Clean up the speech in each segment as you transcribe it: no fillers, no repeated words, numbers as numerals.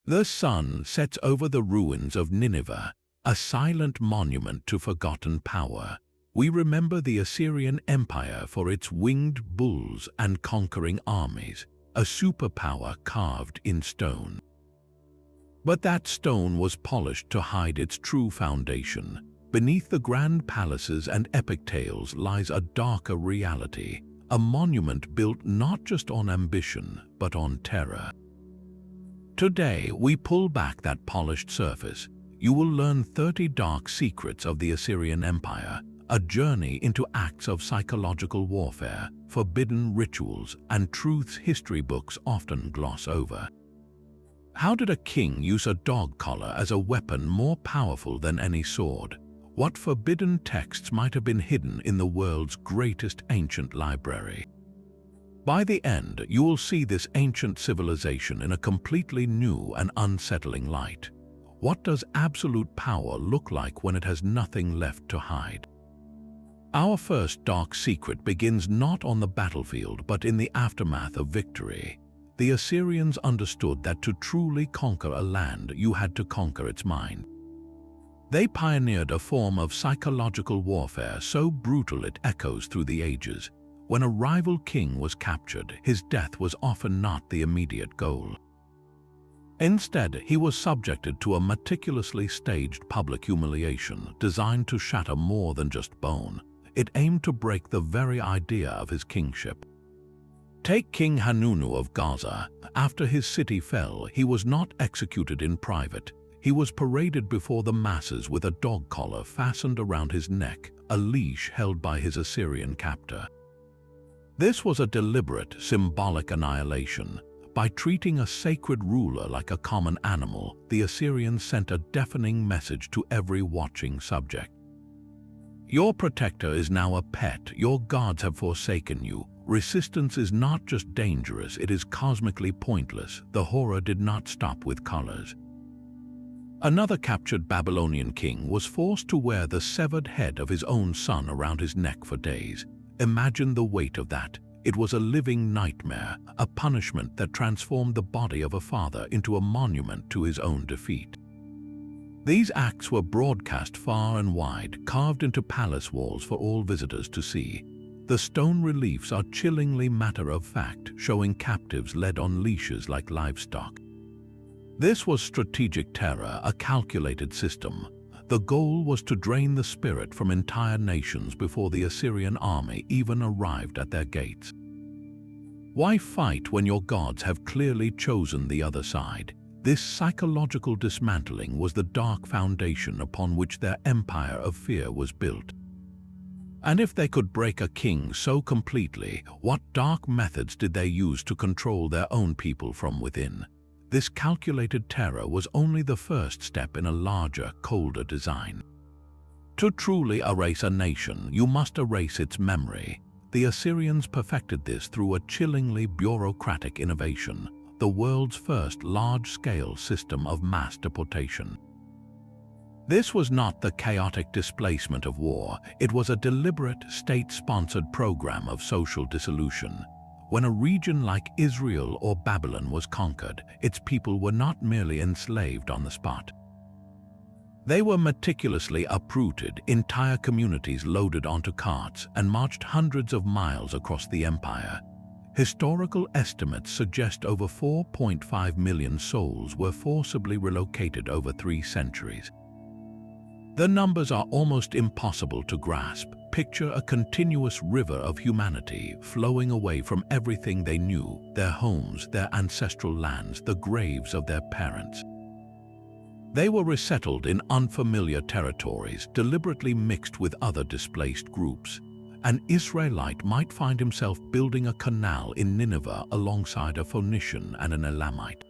The sun sets over the ruins of Nineveh, a silent monument to forgotten power. We remember the Assyrian Empire for its winged bulls and conquering armies, a superpower carved in stone. But that stone was polished to hide its true foundation. Beneath the grand palaces and epic tales lies a darker reality, a monument built not just on ambition, but on terror. Today, we pull back that polished surface. You will learn 30 dark secrets of the Assyrian Empire, a journey into acts of psychological warfare, forbidden rituals, and truths history books often gloss over. How did a king use a dog collar as a weapon more powerful than any sword? What forbidden texts might have been hidden in the world's greatest ancient library? By the end, you will see this ancient civilization in a completely new and unsettling light. What does absolute power look like when it has nothing left to hide? Our first dark secret begins not on the battlefield but in the aftermath of victory. The Assyrians understood that to truly conquer a land, you had to conquer its mind. They pioneered a form of psychological warfare so brutal it echoes through the ages. When a rival king was captured, his death was often not the immediate goal. Instead, he was subjected to a meticulously staged public humiliation designed to shatter more than just bone. It aimed to break the very idea of his kingship. Take King Hanunu of Gaza. After his city fell, he was not executed in private. He was paraded before the masses with a dog collar fastened around his neck, a leash held by his Assyrian captor. This was a deliberate, symbolic annihilation. By treating a sacred ruler like a common animal, the Assyrians sent a deafening message to every watching subject. Your protector is now a pet. Your gods have forsaken you. Resistance is not just dangerous, it is cosmically pointless. The horror did not stop with colors. Another captured Babylonian king was forced to wear the severed head of his own son around his neck for days. Imagine the weight of that. It was a living nightmare, a punishment that transformed the body of a father into a monument to his own defeat. These acts were broadcast far and wide, carved into palace walls for all visitors to see. The stone reliefs are chillingly matter-of-fact, showing captives led on leashes like livestock. This was strategic terror, a calculated system. The goal was to drain the spirit from entire nations before the Assyrian army even arrived at their gates. Why fight when your gods have clearly chosen the other side? This psychological dismantling was the dark foundation upon which their empire of fear was built. And if they could break a king so completely, what dark methods did they use to control their own people from within? This calculated terror was only the first step in a larger, colder design. To truly erase a nation, you must erase its memory. The Assyrians perfected this through a chillingly bureaucratic innovation, the world's first large-scale system of mass deportation. This was not the chaotic displacement of war, it was a deliberate, state-sponsored program of social dissolution. When a region like Israel or Babylon was conquered, its people were not merely enslaved on the spot. They were meticulously uprooted, entire communities loaded onto carts and marched hundreds of miles across the empire. Historical estimates suggest over 4.5 million souls were forcibly relocated over 3 centuries. The numbers are almost impossible to grasp. Picture a continuous river of humanity flowing away from everything they knew, their homes, their ancestral lands, the graves of their parents. They were resettled in unfamiliar territories, deliberately mixed with other displaced groups. An Israelite might find himself building a canal in Nineveh alongside a Phoenician and an Elamite.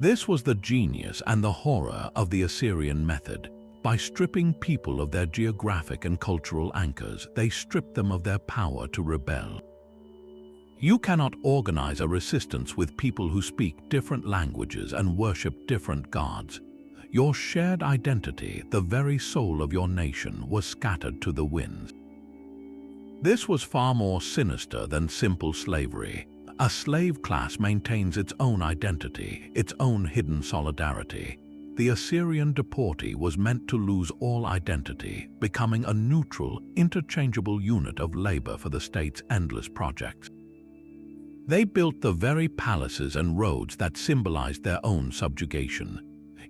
This was the genius and the horror of the Assyrian method. By stripping people of their geographic and cultural anchors, they stripped them of their power to rebel. You cannot organize a resistance with people who speak different languages and worship different gods. Your shared identity, the very soul of your nation, was scattered to the winds. This was far more sinister than simple slavery. A slave class maintains its own identity, its own hidden solidarity. The Assyrian deportee was meant to lose all identity, becoming a neutral, interchangeable unit of labor for the state's endless projects. They built the very palaces and roads that symbolized their own subjugation.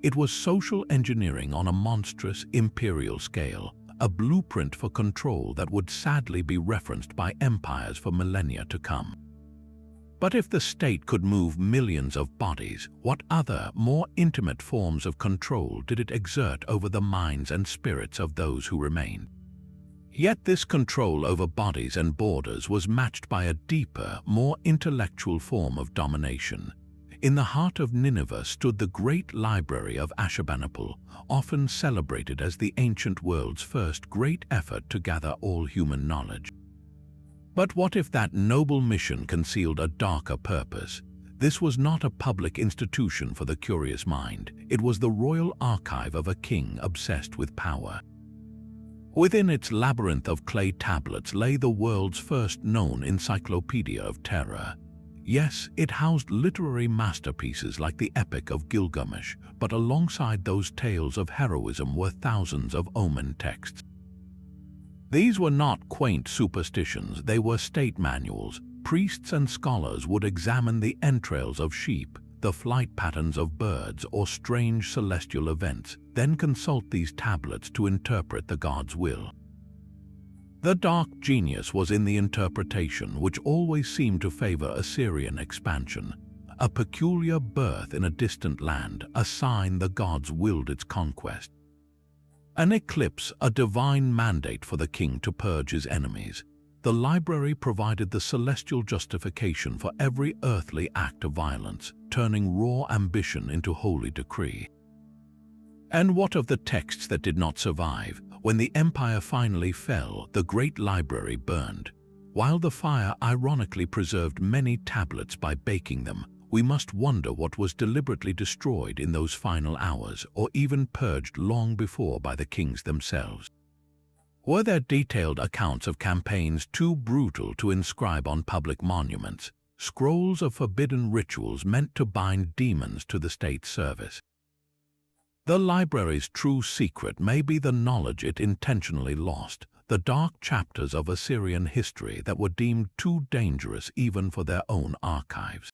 It was social engineering on a monstrous imperial scale, a blueprint for control that would sadly be referenced by empires for millennia to come. But if the state could move millions of bodies, what other, more intimate forms of control did it exert over the minds and spirits of those who remained? Yet this control over bodies and borders was matched by a deeper, more intellectual form of domination. In the heart of Nineveh stood the great library of Ashurbanipal, often celebrated as the ancient world's first great effort to gather all human knowledge. But what if that noble mission concealed a darker purpose? This was not a public institution for the curious mind. It was the royal archive of a king obsessed with power. Within its labyrinth of clay tablets lay the world's first known encyclopedia of terror. Yes, it housed literary masterpieces like the Epic of Gilgamesh, but alongside those tales of heroism were thousands of omen texts. These were not quaint superstitions, they were state manuals. Priests and scholars would examine the entrails of sheep, the flight patterns of birds, or strange celestial events, then consult these tablets to interpret the god's will. The dark genius was in the interpretation, which always seemed to favor Assyrian expansion. A peculiar birth in a distant land, a sign the gods willed its conquest. An eclipse, a divine mandate for the king to purge his enemies. The library provided the celestial justification for every earthly act of violence, turning raw ambition into holy decree. And what of the texts that did not survive? When the empire finally fell, the great library burned. While the fire ironically preserved many tablets by baking them, we must wonder what was deliberately destroyed in those final hours, or even purged long before by the kings themselves. Were there detailed accounts of campaigns too brutal to inscribe on public monuments, scrolls of forbidden rituals meant to bind demons to the state's service? The library's true secret may be the knowledge it intentionally lost, the dark chapters of Assyrian history that were deemed too dangerous even for their own archives.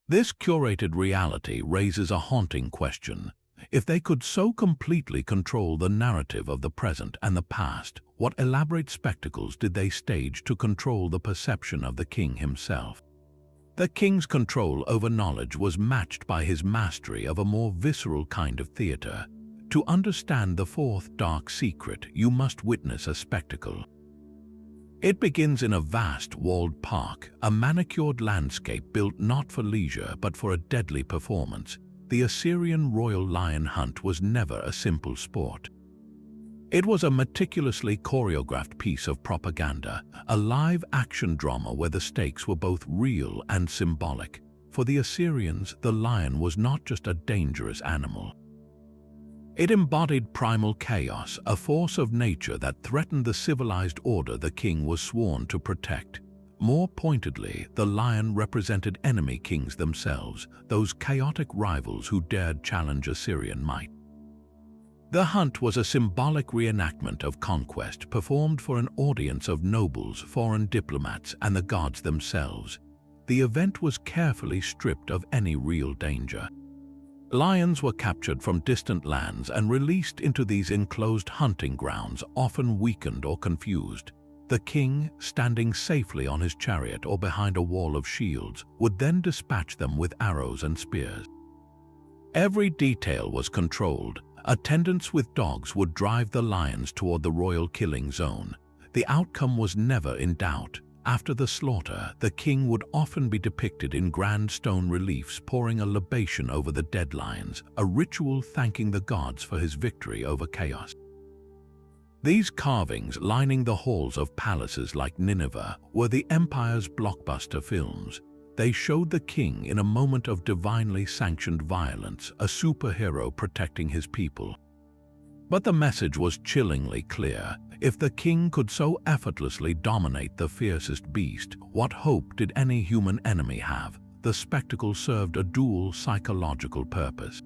This curated reality raises a haunting question. If they could so completely control the narrative of the present and the past, what elaborate spectacles did they stage to control the perception of the king himself? The king's control over knowledge was matched by his mastery of a more visceral kind of theater. To understand the fourth dark secret, you must witness a spectacle. It begins in a vast walled park, a manicured landscape built not for leisure but for a deadly performance. The Assyrian royal lion hunt was never a simple sport. It was a meticulously choreographed piece of propaganda, a live action drama where the stakes were both real and symbolic. For the Assyrians, the lion was not just a dangerous animal. It embodied primal chaos, a force of nature that threatened the civilized order the king was sworn to protect. More pointedly, the lion represented enemy kings themselves, those chaotic rivals who dared challenge Assyrian might. The hunt was a symbolic reenactment of conquest performed for an audience of nobles, foreign diplomats, and the gods themselves. The event was carefully stripped of any real danger. Lions were captured from distant lands and released into these enclosed hunting grounds, often weakened or confused. The king, standing safely on his chariot or behind a wall of shields, would then dispatch them with arrows and spears. Every detail was controlled. Attendants with dogs would drive the lions toward the royal killing zone. The outcome was never in doubt. After the slaughter, the king would often be depicted in grand stone reliefs pouring a libation over the dead lions, a ritual thanking the gods for his victory over chaos. These carvings lining the halls of palaces like Nineveh were the empire's blockbuster films. They showed the king in a moment of divinely sanctioned violence, a superhero protecting his people. But the message was chillingly clear. If the king could so effortlessly dominate the fiercest beast, what hope did any human enemy have? The spectacle served a dual psychological purpose.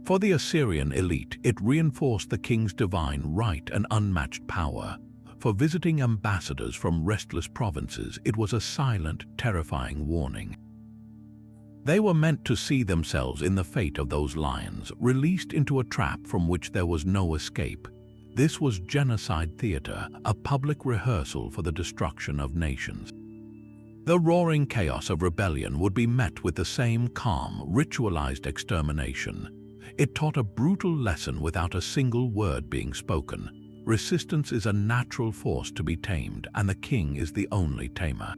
For the Assyrian elite, it reinforced the king's divine right and unmatched power. For visiting ambassadors from restless provinces, it was a silent, terrifying warning. They were meant to see themselves in the fate of those lions, released into a trap from which there was no escape. This was genocide theater, a public rehearsal for the destruction of nations. The roaring chaos of rebellion would be met with the same calm, ritualized extermination. It taught a brutal lesson without a single word being spoken. Resistance is a natural force to be tamed, and the king is the only tamer.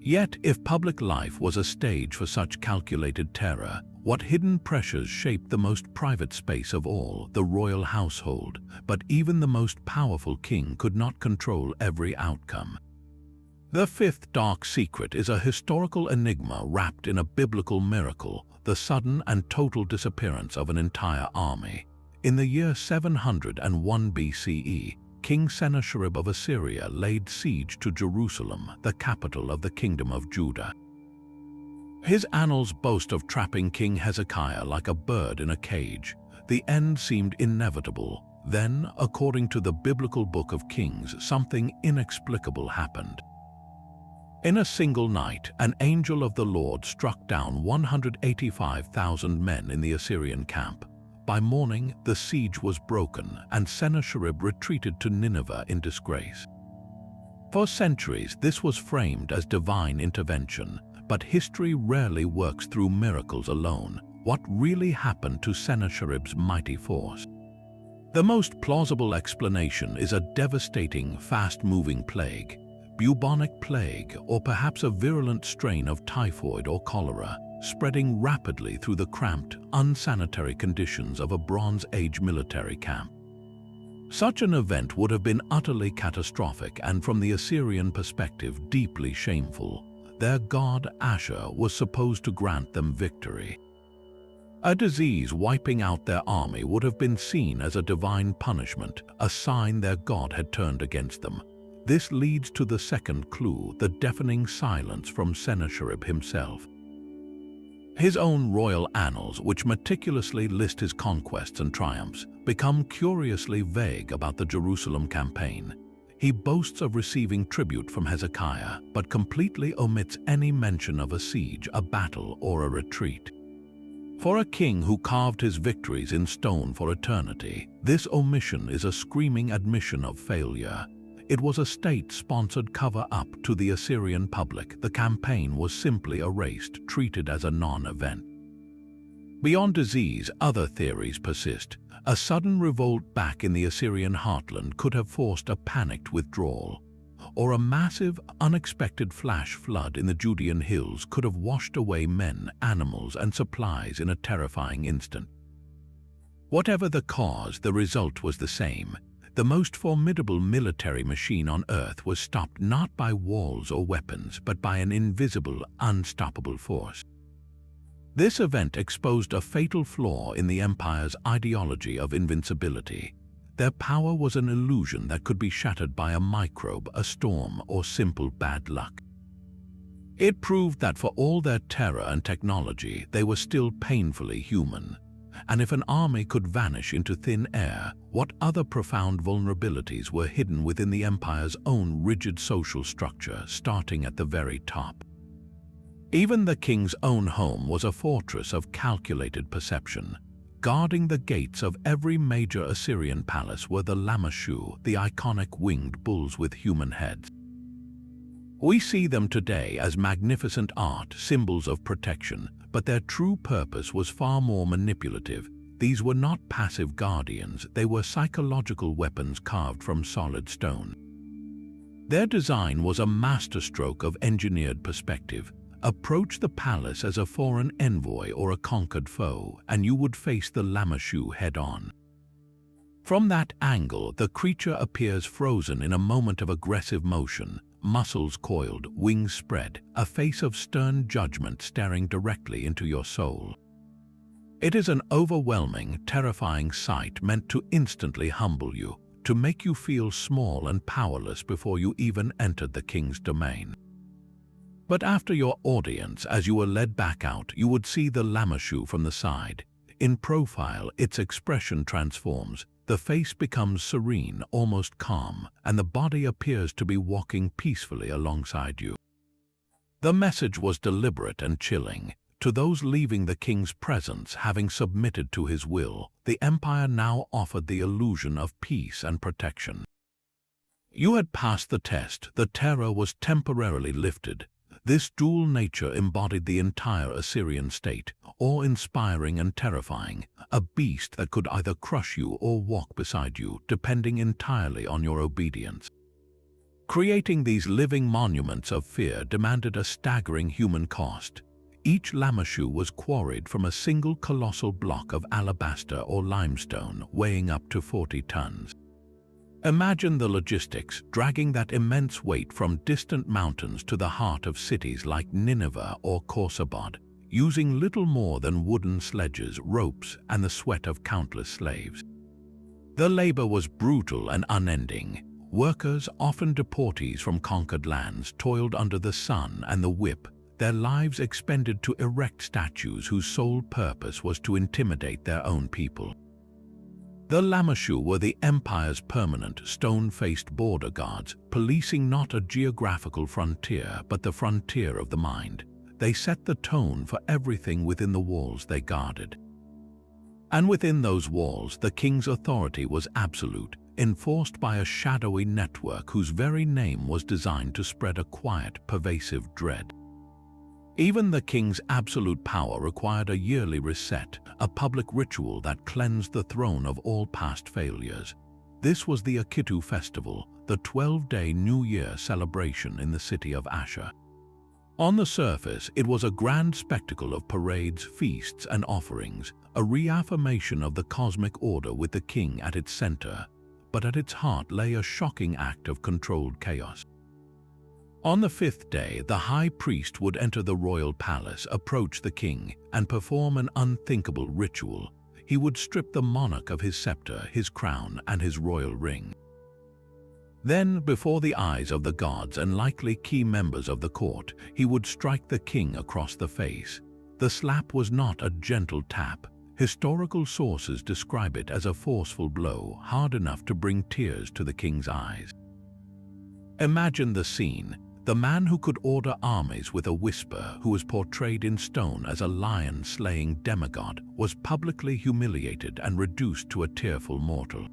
Yet, if public life was a stage for such calculated terror, what hidden pressures shaped the most private space of all, the royal household? But even the most powerful king could not control every outcome. The fifth dark secret is a historical enigma wrapped in a biblical miracle, the sudden and total disappearance of an entire army. In the year 701 BCE, King Sennacherib of Assyria laid siege to Jerusalem, the capital of the Kingdom of Judah. His annals boast of trapping King Hezekiah like a bird in a cage. The end seemed inevitable. Then, according to the biblical Book of Kings, something inexplicable happened. In a single night, an angel of the Lord struck down 185,000 men in the Assyrian camp. By morning, the siege was broken, and Sennacherib retreated to Nineveh in disgrace. For centuries, this was framed as divine intervention, but history rarely works through miracles alone. What really happened to Sennacherib's mighty force? The most plausible explanation is a devastating, fast-moving plague, bubonic plague, or perhaps a virulent strain of typhoid or cholera, spreading rapidly through the cramped, unsanitary conditions of a Bronze Age military camp. Such an event would have been utterly catastrophic and, from the Assyrian perspective, deeply shameful. Their god Ashur was supposed to grant them victory. A disease wiping out their army would have been seen as a divine punishment, a sign their god had turned against them. This leads to the second clue, the deafening silence from Sennacherib himself. His own royal annals, which meticulously list his conquests and triumphs, become curiously vague about the Jerusalem campaign. He boasts of receiving tribute from Hezekiah, but completely omits any mention of a siege, a battle, or a retreat. For a king who carved his victories in stone for eternity, this omission is a screaming admission of failure. It was a state-sponsored cover-up to the Assyrian public. The campaign was simply erased, treated as a non-event. Beyond disease, other theories persist. A sudden revolt back in the Assyrian heartland could have forced a panicked withdrawal, or a massive, unexpected flash flood in the Judean hills could have washed away men, animals, and supplies in a terrifying instant. Whatever the cause, the result was the same. The most formidable military machine on earth was stopped not by walls or weapons, but by an invisible, unstoppable force. This event exposed a fatal flaw in the empire's ideology of invincibility. Their power was an illusion that could be shattered by a microbe, a storm, or simple bad luck. It proved that for all their terror and technology, they were still painfully human. And if an army could vanish into thin air, what other profound vulnerabilities were hidden within the empire's own rigid social structure, starting at the very top? Even the king's own home was a fortress of calculated perception. Guarding the gates of every major Assyrian palace were the lamassu, the iconic winged bulls with human heads. We see them today as magnificent art, symbols of protection, but their true purpose was far more manipulative. These were not passive guardians, they were psychological weapons carved from solid stone. Their design was a masterstroke of engineered perspective. Approach the palace as a foreign envoy or a conquered foe, and you would face the lamassu head-on. From that angle, the creature appears frozen in a moment of aggressive motion, muscles coiled, wings spread, a face of stern judgment staring directly into your soul. It is an overwhelming, terrifying sight meant to instantly humble you, to make you feel small and powerless before you even entered the king's domain. But after your audience, as you were led back out, you would see the lamassu from the side. In profile, its expression transforms. The face becomes serene, almost calm, and the body appears to be walking peacefully alongside you. The message was deliberate and chilling. To those leaving the king's presence, having submitted to his will, the empire now offered the illusion of peace and protection. You had passed the test. The terror was temporarily lifted. This dual nature embodied the entire Assyrian state, awe-inspiring and terrifying, a beast that could either crush you or walk beside you, depending entirely on your obedience. Creating these living monuments of fear demanded a staggering human cost. Each lamassu was quarried from a single colossal block of alabaster or limestone weighing up to 40 tons. Imagine the logistics, dragging that immense weight from distant mountains to the heart of cities like Nineveh or Khorsabad, using little more than wooden sledges, ropes, and the sweat of countless slaves. The labor was brutal and unending. Workers, often deportees from conquered lands, toiled under the sun and the whip, their lives expended to erect statues whose sole purpose was to intimidate their own people. The lamassu were the empire's permanent, stone-faced border guards, policing not a geographical frontier but the frontier of the mind. They set the tone for everything within the walls they guarded. And within those walls, the king's authority was absolute, enforced by a shadowy network whose very name was designed to spread a quiet, pervasive dread. Even the king's absolute power required a yearly reset, a public ritual that cleansed the throne of all past failures. This was the Akitu festival, the 12-day New Year celebration in the city of Ashur. On the surface, it was a grand spectacle of parades, feasts, and offerings, a reaffirmation of the cosmic order with the king at its center, but at its heart lay a shocking act of controlled chaos. On the 5th day, the high priest would enter the royal palace, approach the king, and perform an unthinkable ritual. He would strip the monarch of his scepter, his crown, and his royal ring. Then, before the eyes of the gods and likely key members of the court, he would strike the king across the face. The slap was not a gentle tap. Historical sources describe it as a forceful blow, hard enough to bring tears to the king's eyes. Imagine the scene. The man who could order armies with a whisper, who was portrayed in stone as a lion-slaying demigod, was publicly humiliated and reduced to a tearful mortal.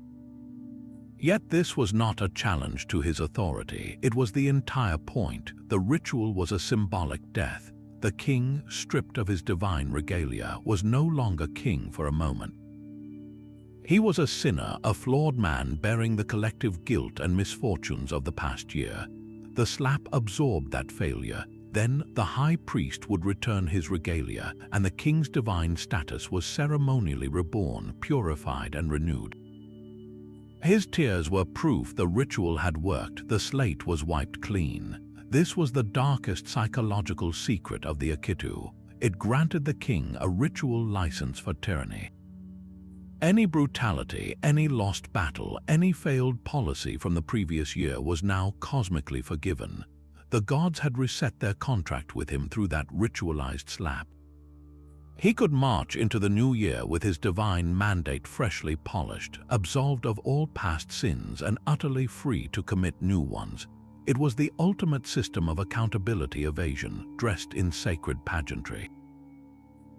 Yet this was not a challenge to his authority. It was the entire point. The ritual was a symbolic death. The king, stripped of his divine regalia, was no longer king for a moment. He was a sinner, a flawed man bearing the collective guilt and misfortunes of the past year. The slap absorbed that failure. Then the high priest would return his regalia, and the king's divine status was ceremonially reborn, purified, and renewed. His tears were proof the ritual had worked. The slate was wiped clean. This was the darkest psychological secret of the Akitu. It granted the king a ritual license for tyranny. Any brutality, any lost battle, any failed policy from the previous year was now cosmically forgiven. The gods had reset their contract with him through that ritualized slap. He could march into the new year with his divine mandate freshly polished, absolved of all past sins and utterly free to commit new ones. It was the ultimate system of accountability evasion, dressed in sacred pageantry.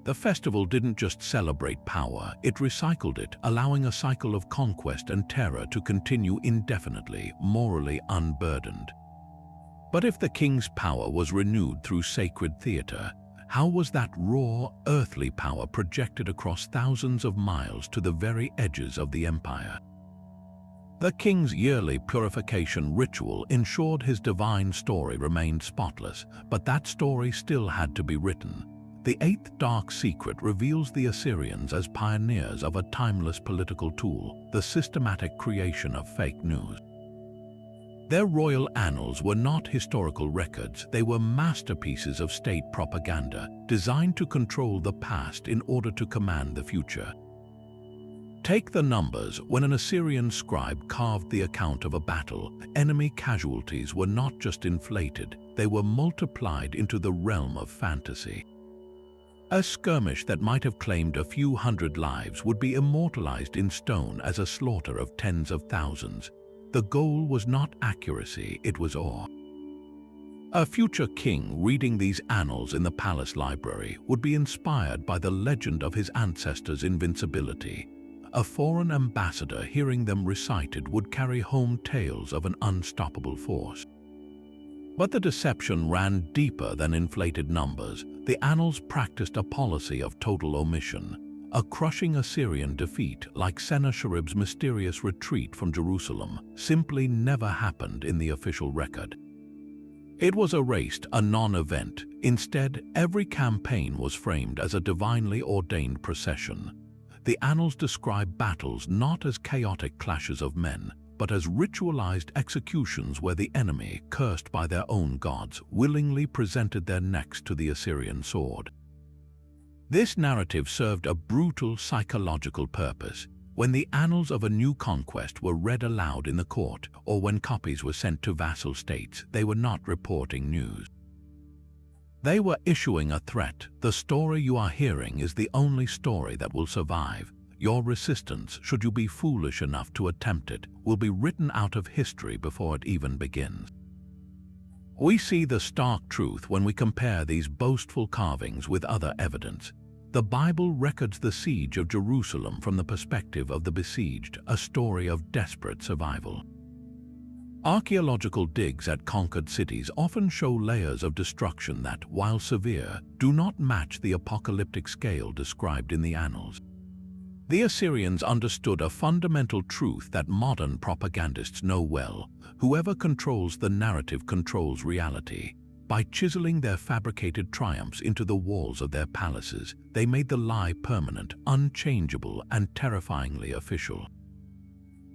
The festival didn't just celebrate power, it recycled it, allowing a cycle of conquest and terror to continue indefinitely, morally unburdened. But if the king's power was renewed through sacred theater, how was that raw, earthly power projected across thousands of miles to the very edges of the empire? The king's yearly purification ritual ensured his divine story remained spotless, but that story still had to be written. The eighth dark secret reveals the Assyrians as pioneers of a timeless political tool, the systematic creation of fake news. Their royal annals were not historical records, they were masterpieces of state propaganda designed to control the past in order to command the future. Take the numbers. When an Assyrian scribe carved the account of a battle, enemy casualties were not just inflated, they were multiplied into the realm of fantasy. A skirmish that might have claimed a few hundred lives would be immortalized in stone as a slaughter of tens of thousands. The goal was not accuracy, it was awe. A future king reading these annals in the palace library would be inspired by the legend of his ancestors' invincibility. A foreign ambassador hearing them recited would carry home tales of an unstoppable force. But the deception ran deeper than inflated numbers. The annals practiced a policy of total omission. A crushing Assyrian defeat, like Sennacherib's mysterious retreat from Jerusalem, simply never happened in the official record. It was erased, a non-event. Instead, every campaign was framed as a divinely ordained procession. The annals describe battles not as chaotic clashes of men, but as ritualized executions where the enemy, cursed by their own gods, willingly presented their necks to the Assyrian sword. This narrative served a brutal psychological purpose. When the annals of a new conquest were read aloud in the court, or when copies were sent to vassal states, they were not reporting news. They were issuing a threat. The story you are hearing is the only story that will survive. Your resistance, should you be foolish enough to attempt it, will be written out of history before it even begins. We see the stark truth when we compare these boastful carvings with other evidence. The Bible records the siege of Jerusalem from the perspective of the besieged, a story of desperate survival. Archaeological digs at conquered cities often show layers of destruction that, while severe, do not match the apocalyptic scale described in the annals. The Assyrians understood a fundamental truth that modern propagandists know well: whoever controls the narrative controls reality. By chiseling their fabricated triumphs into the walls of their palaces, they made the lie permanent, unchangeable, and terrifyingly official.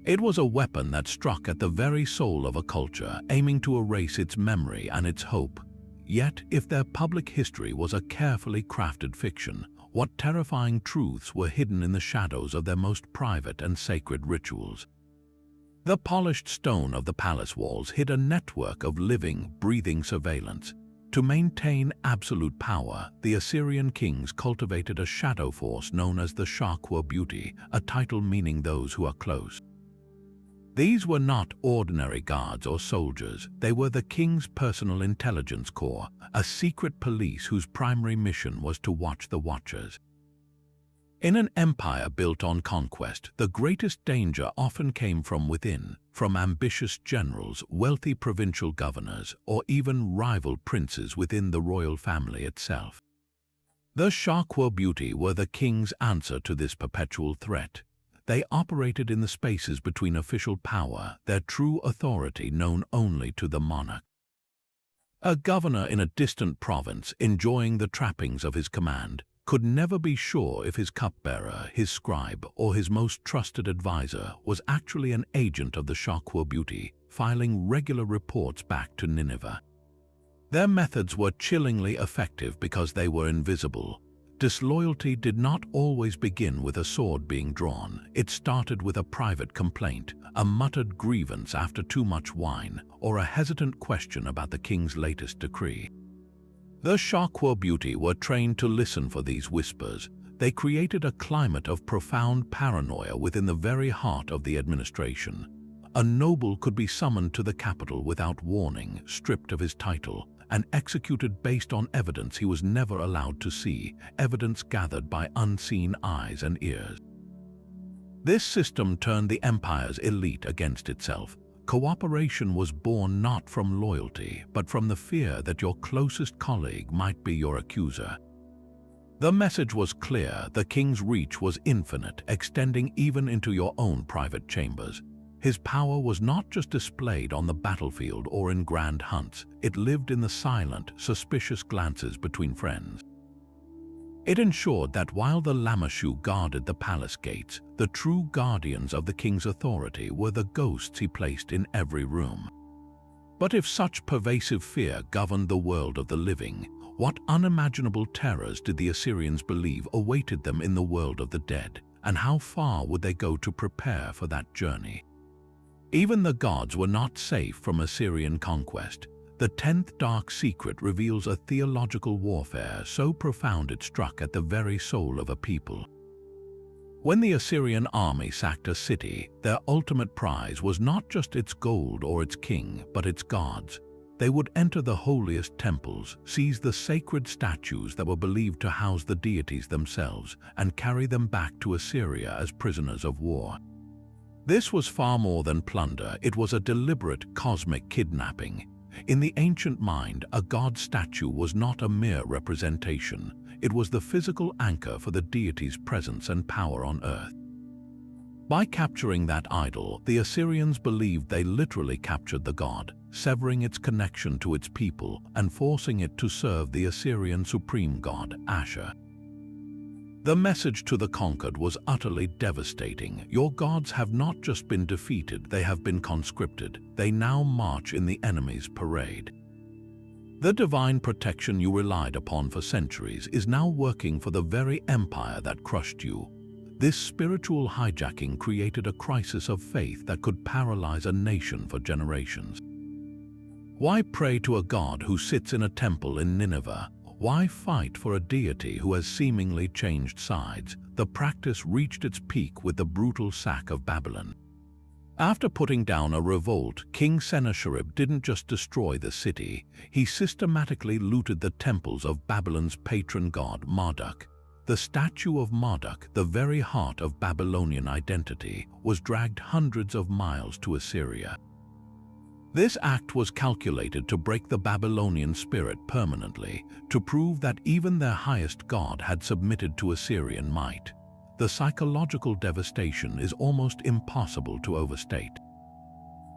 It was a weapon that struck at the very soul of a culture, aiming to erase its memory and its hope. Yet, if their public history was a carefully crafted fiction, what terrifying truths were hidden in the shadows of their most private and sacred rituals? The polished stone of the palace walls hid a network of living, breathing surveillance. To maintain absolute power, the Assyrian kings cultivated a shadow force known as the Ashurbanipal, a title meaning those who are close. These were not ordinary guards or soldiers, they were the king's personal intelligence corps, a secret police whose primary mission was to watch the watchers. In an empire built on conquest, the greatest danger often came from within, from ambitious generals, wealthy provincial governors, or even rival princes within the royal family itself. The Ashurbanipal were the king's answer to this perpetual threat. They operated in the spaces between official power, their true authority known only to the monarch. A governor in a distant province, enjoying the trappings of his command, could never be sure if his cupbearer, his scribe, or his most trusted advisor was actually an agent of the Ashurbanipal, filing regular reports back to Nineveh. Their methods were chillingly effective because they were invisible. Disloyalty did not always begin with a sword being drawn. It started with a private complaint, a muttered grievance after too much wine, or a hesitant question about the king's latest decree. The Ashurbanipal were trained to listen for these whispers. They created a climate of profound paranoia within the very heart of the administration. A noble could be summoned to the capital without warning, stripped of his title, and executed based on evidence he was never allowed to see, evidence gathered by unseen eyes and ears. This system turned the empire's elite against itself. Cooperation was born not from loyalty, but from the fear that your closest colleague might be your accuser. The message was clear: the king's reach was infinite, extending even into your own private chambers. His power was not just displayed on the battlefield or in grand hunts, it lived in the silent, suspicious glances between friends. It ensured that while the lamassu guarded the palace gates, the true guardians of the king's authority were the ghosts he placed in every room. But if such pervasive fear governed the world of the living, what unimaginable terrors did the Assyrians believe awaited them in the world of the dead, and how far would they go to prepare for that journey? Even the gods were not safe from Assyrian conquest. The 10th dark secret reveals a theological warfare so profound it struck at the very soul of a people. When the Assyrian army sacked a city, their ultimate prize was not just its gold or its king, but its gods. They would enter the holiest temples, seize the sacred statues that were believed to house the deities themselves, and carry them back to Assyria as prisoners of war. This was far more than plunder. It was a deliberate cosmic kidnapping. In the ancient mind, a god statue was not a mere representation. It was the physical anchor for the deity's presence and power on earth. By capturing that idol, the Assyrians believed they literally captured the god, severing its connection to its people and forcing it to serve the Assyrian supreme god, Ashur. The message to the conquered was utterly devastating. Your gods have not just been defeated, they have been conscripted. They now march in the enemy's parade. The divine protection you relied upon for centuries is now working for the very empire that crushed you. This spiritual hijacking created a crisis of faith that could paralyze a nation for generations. Why pray to a god who sits in a temple in Nineveh? Why fight for a deity who has seemingly changed sides? The practice reached its peak with the brutal sack of Babylon. After putting down a revolt, King Sennacherib didn't just destroy the city, he systematically looted the temples of Babylon's patron god Marduk. The statue of Marduk, the very heart of Babylonian identity, was dragged hundreds of miles to Assyria. This act was calculated to break the Babylonian spirit permanently, to prove that even their highest god had submitted to Assyrian might. The psychological devastation is almost impossible to overstate.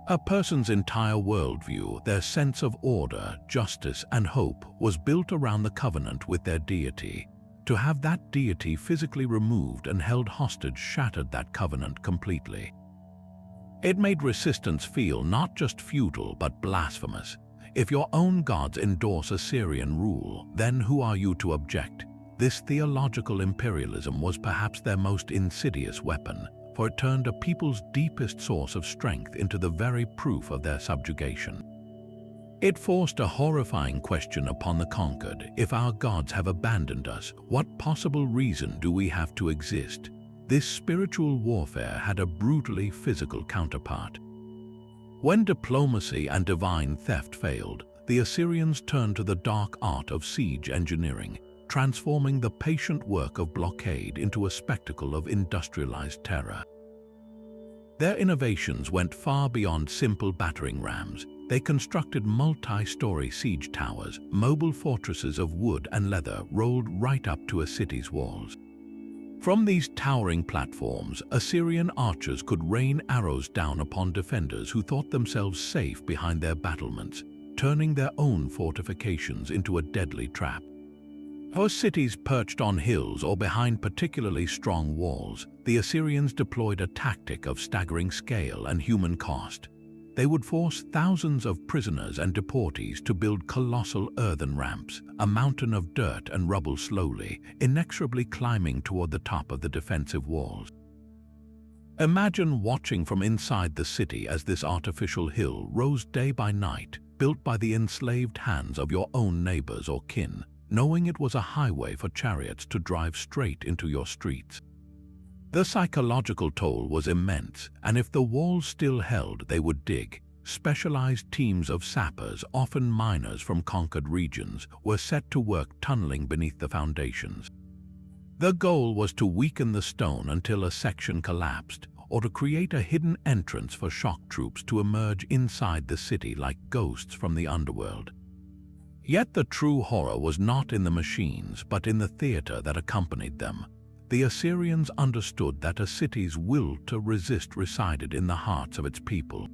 A person's entire worldview, their sense of order, justice, and hope was built around the covenant with their deity. To have that deity physically removed and held hostage shattered that covenant completely. It made resistance feel not just futile but blasphemous. If your own gods endorse Assyrian rule, then who are you to object? This theological imperialism was perhaps their most insidious weapon, for it turned a people's deepest source of strength into the very proof of their subjugation. It forced a horrifying question upon the conquered. If our gods have abandoned us, what possible reason do we have to exist? This spiritual warfare had a brutally physical counterpart. When diplomacy and divine theft failed, the Assyrians turned to the dark art of siege engineering, transforming the patient work of blockade into a spectacle of industrialized terror. Their innovations went far beyond simple battering rams. They constructed multi-story siege towers, mobile fortresses of wood and leather rolled right up to a city's walls. From these towering platforms, Assyrian archers could rain arrows down upon defenders who thought themselves safe behind their battlements, turning their own fortifications into a deadly trap. For cities perched on hills or behind particularly strong walls, the Assyrians deployed a tactic of staggering scale and human cost. They would force thousands of prisoners and deportees to build colossal earthen ramps, a mountain of dirt and rubble slowly, inexorably climbing toward the top of the defensive walls. Imagine watching from inside the city as this artificial hill rose day by night, built by the enslaved hands of your own neighbors or kin, knowing it was a highway for chariots to drive straight into your streets. The psychological toll was immense, and if the walls still held, they would dig. Specialized teams of sappers, often miners from conquered regions, were set to work tunneling beneath the foundations. The goal was to weaken the stone until a section collapsed, or to create a hidden entrance for shock troops to emerge inside the city like ghosts from the underworld. Yet the true horror was not in the machines, but in the theater that accompanied them. The Assyrians understood that a city's will to resist resided in the hearts of its people.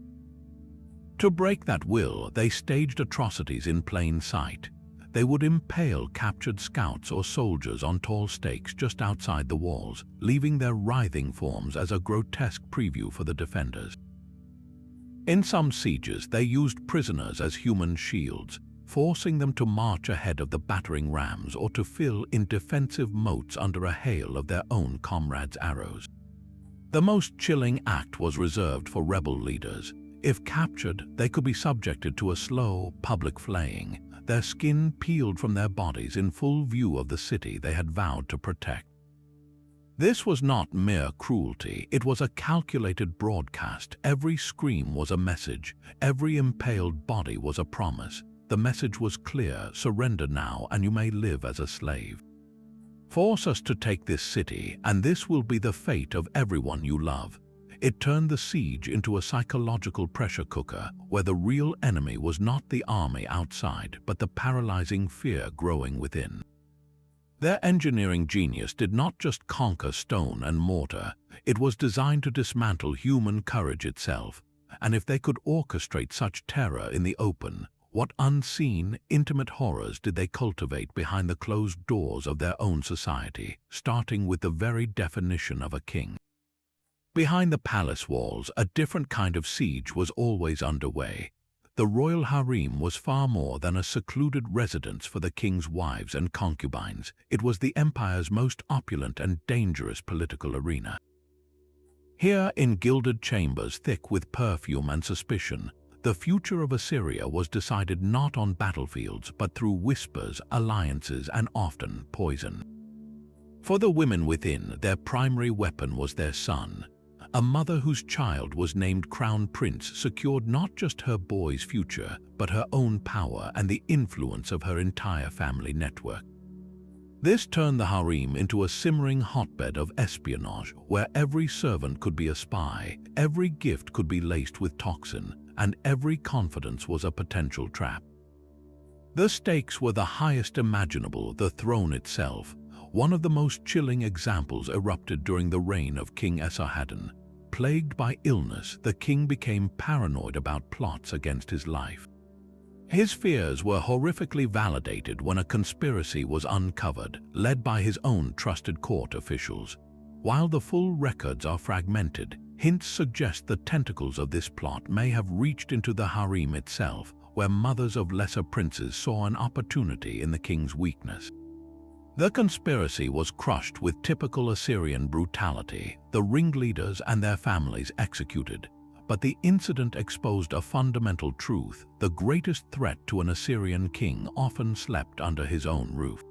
To break that will, they staged atrocities in plain sight. They would impale captured scouts or soldiers on tall stakes just outside the walls, leaving their writhing forms as a grotesque preview for the defenders. In some sieges, they used prisoners as human shields, forcing them to march ahead of the battering rams or to fill in defensive moats under a hail of their own comrades' arrows. The most chilling act was reserved for rebel leaders. If captured, they could be subjected to a slow, public flaying, their skin peeled from their bodies in full view of the city they had vowed to protect. This was not mere cruelty, it was a calculated broadcast. Every scream was a message, every impaled body was a promise. The message was clear: surrender now and you may live as a slave. Force us to take this city, and this will be the fate of everyone you love. It turned the siege into a psychological pressure cooker, where the real enemy was not the army outside, but the paralyzing fear growing within. Their engineering genius did not just conquer stone and mortar, it was designed to dismantle human courage itself. And if they could orchestrate such terror in the open, what unseen, intimate horrors did they cultivate behind the closed doors of their own society, starting with the very definition of a king? Behind the palace walls, a different kind of siege was always underway. The royal harem was far more than a secluded residence for the king's wives and concubines. It was the empire's most opulent and dangerous political arena. Here, in gilded chambers thick with perfume and suspicion, the future of Assyria was decided not on battlefields but through whispers, alliances, and often poison. For the women within, their primary weapon was their son. A mother whose child was named Crown Prince secured not just her boy's future, but her own power and the influence of her entire family network. This turned the harem into a simmering hotbed of espionage, where every servant could be a spy, every gift could be laced with toxin, and every confidence was a potential trap. The stakes were the highest imaginable, the throne itself. One of the most chilling examples erupted during the reign of King Esarhaddon. Plagued by illness, the king became paranoid about plots against his life. His fears were horrifically validated when a conspiracy was uncovered, led by his own trusted court officials. While the full records are fragmented, hints suggest the tentacles of this plot may have reached into the harem itself, where mothers of lesser princes saw an opportunity in the king's weakness. The conspiracy was crushed with typical Assyrian brutality, the ringleaders and their families executed. But the incident exposed a fundamental truth: the greatest threat to an Assyrian king often slept under his own roof.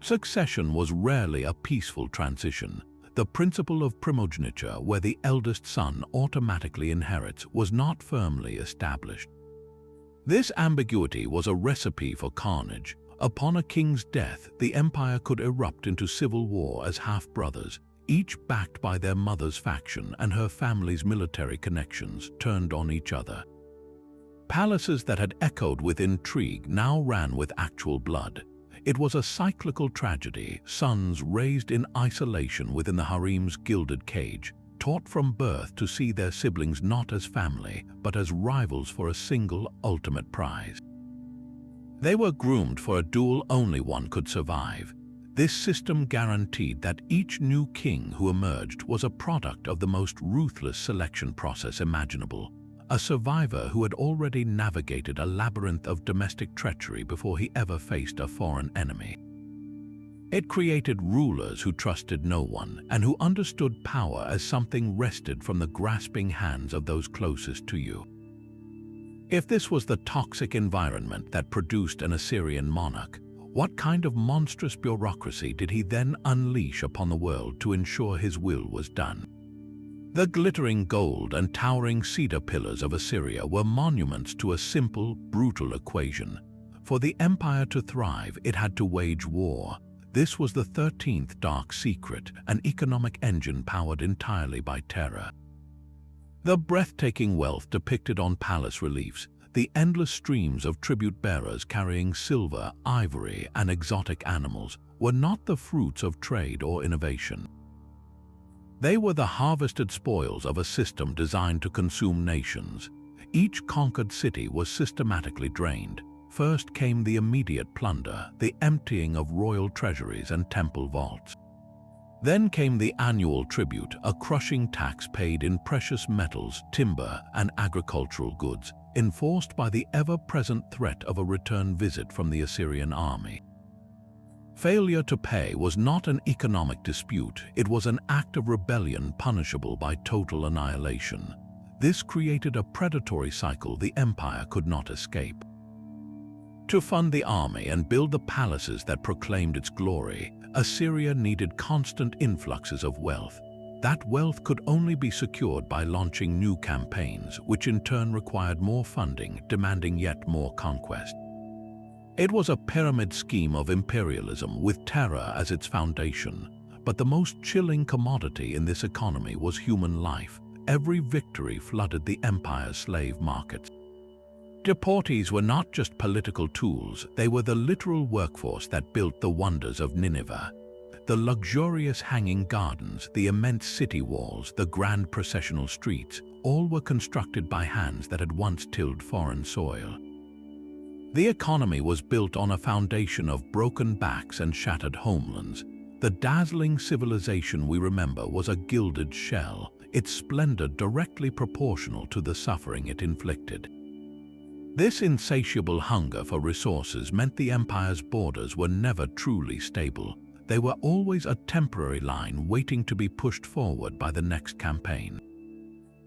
Succession was rarely a peaceful transition. The principle of primogeniture, where the eldest son automatically inherits, was not firmly established. This ambiguity was a recipe for carnage. Upon a king's death, the empire could erupt into civil war as half-brothers, each backed by their mother's faction, and her family's military connections turned on each other. Palaces that had echoed with intrigue now ran with actual blood. It was a cyclical tragedy, sons raised in isolation within the harem's gilded cage, taught from birth to see their siblings not as family, but as rivals for a single ultimate prize. They were groomed for a duel only one could survive. This system guaranteed that each new king who emerged was a product of the most ruthless selection process imaginable, a survivor who had already navigated a labyrinth of domestic treachery before he ever faced a foreign enemy. It created rulers who trusted no one and who understood power as something wrested from the grasping hands of those closest to you. If this was the toxic environment that produced an Assyrian monarch, what kind of monstrous bureaucracy did he then unleash upon the world to ensure his will was done? The glittering gold and towering cedar pillars of Assyria were monuments to a simple, brutal equation. For the empire to thrive, it had to wage war. This was the 13th dark secret, an economic engine powered entirely by terror. The breathtaking wealth depicted on palace reliefs, the endless streams of tribute-bearers carrying silver, ivory, and exotic animals, were not the fruits of trade or innovation. They were the harvested spoils of a system designed to consume nations. Each conquered city was systematically drained. First came the immediate plunder, the emptying of royal treasuries and temple vaults. Then came the annual tribute, a crushing tax paid in precious metals, timber, and agricultural goods, enforced by the ever-present threat of a return visit from the Assyrian army. Failure to pay was not an economic dispute, it was an act of rebellion punishable by total annihilation. This created a predatory cycle the empire could not escape. To fund the army and build the palaces that proclaimed its glory, Assyria needed constant influxes of wealth. That wealth could only be secured by launching new campaigns, which in turn required more funding, demanding yet more conquest. It was a pyramid scheme of imperialism with terror as its foundation. But the most chilling commodity in this economy was human life. Every victory flooded the empire's slave markets. Deportees were not just political tools, they were the literal workforce that built the wonders of Nineveh. The luxurious hanging gardens, the immense city walls, the grand processional streets, all were constructed by hands that had once tilled foreign soil. The economy was built on a foundation of broken backs and shattered homelands. The dazzling civilization we remember was a gilded shell, its splendor directly proportional to the suffering it inflicted. This insatiable hunger for resources meant the empire's borders were never truly stable. They were always a temporary line waiting to be pushed forward by the next campaign.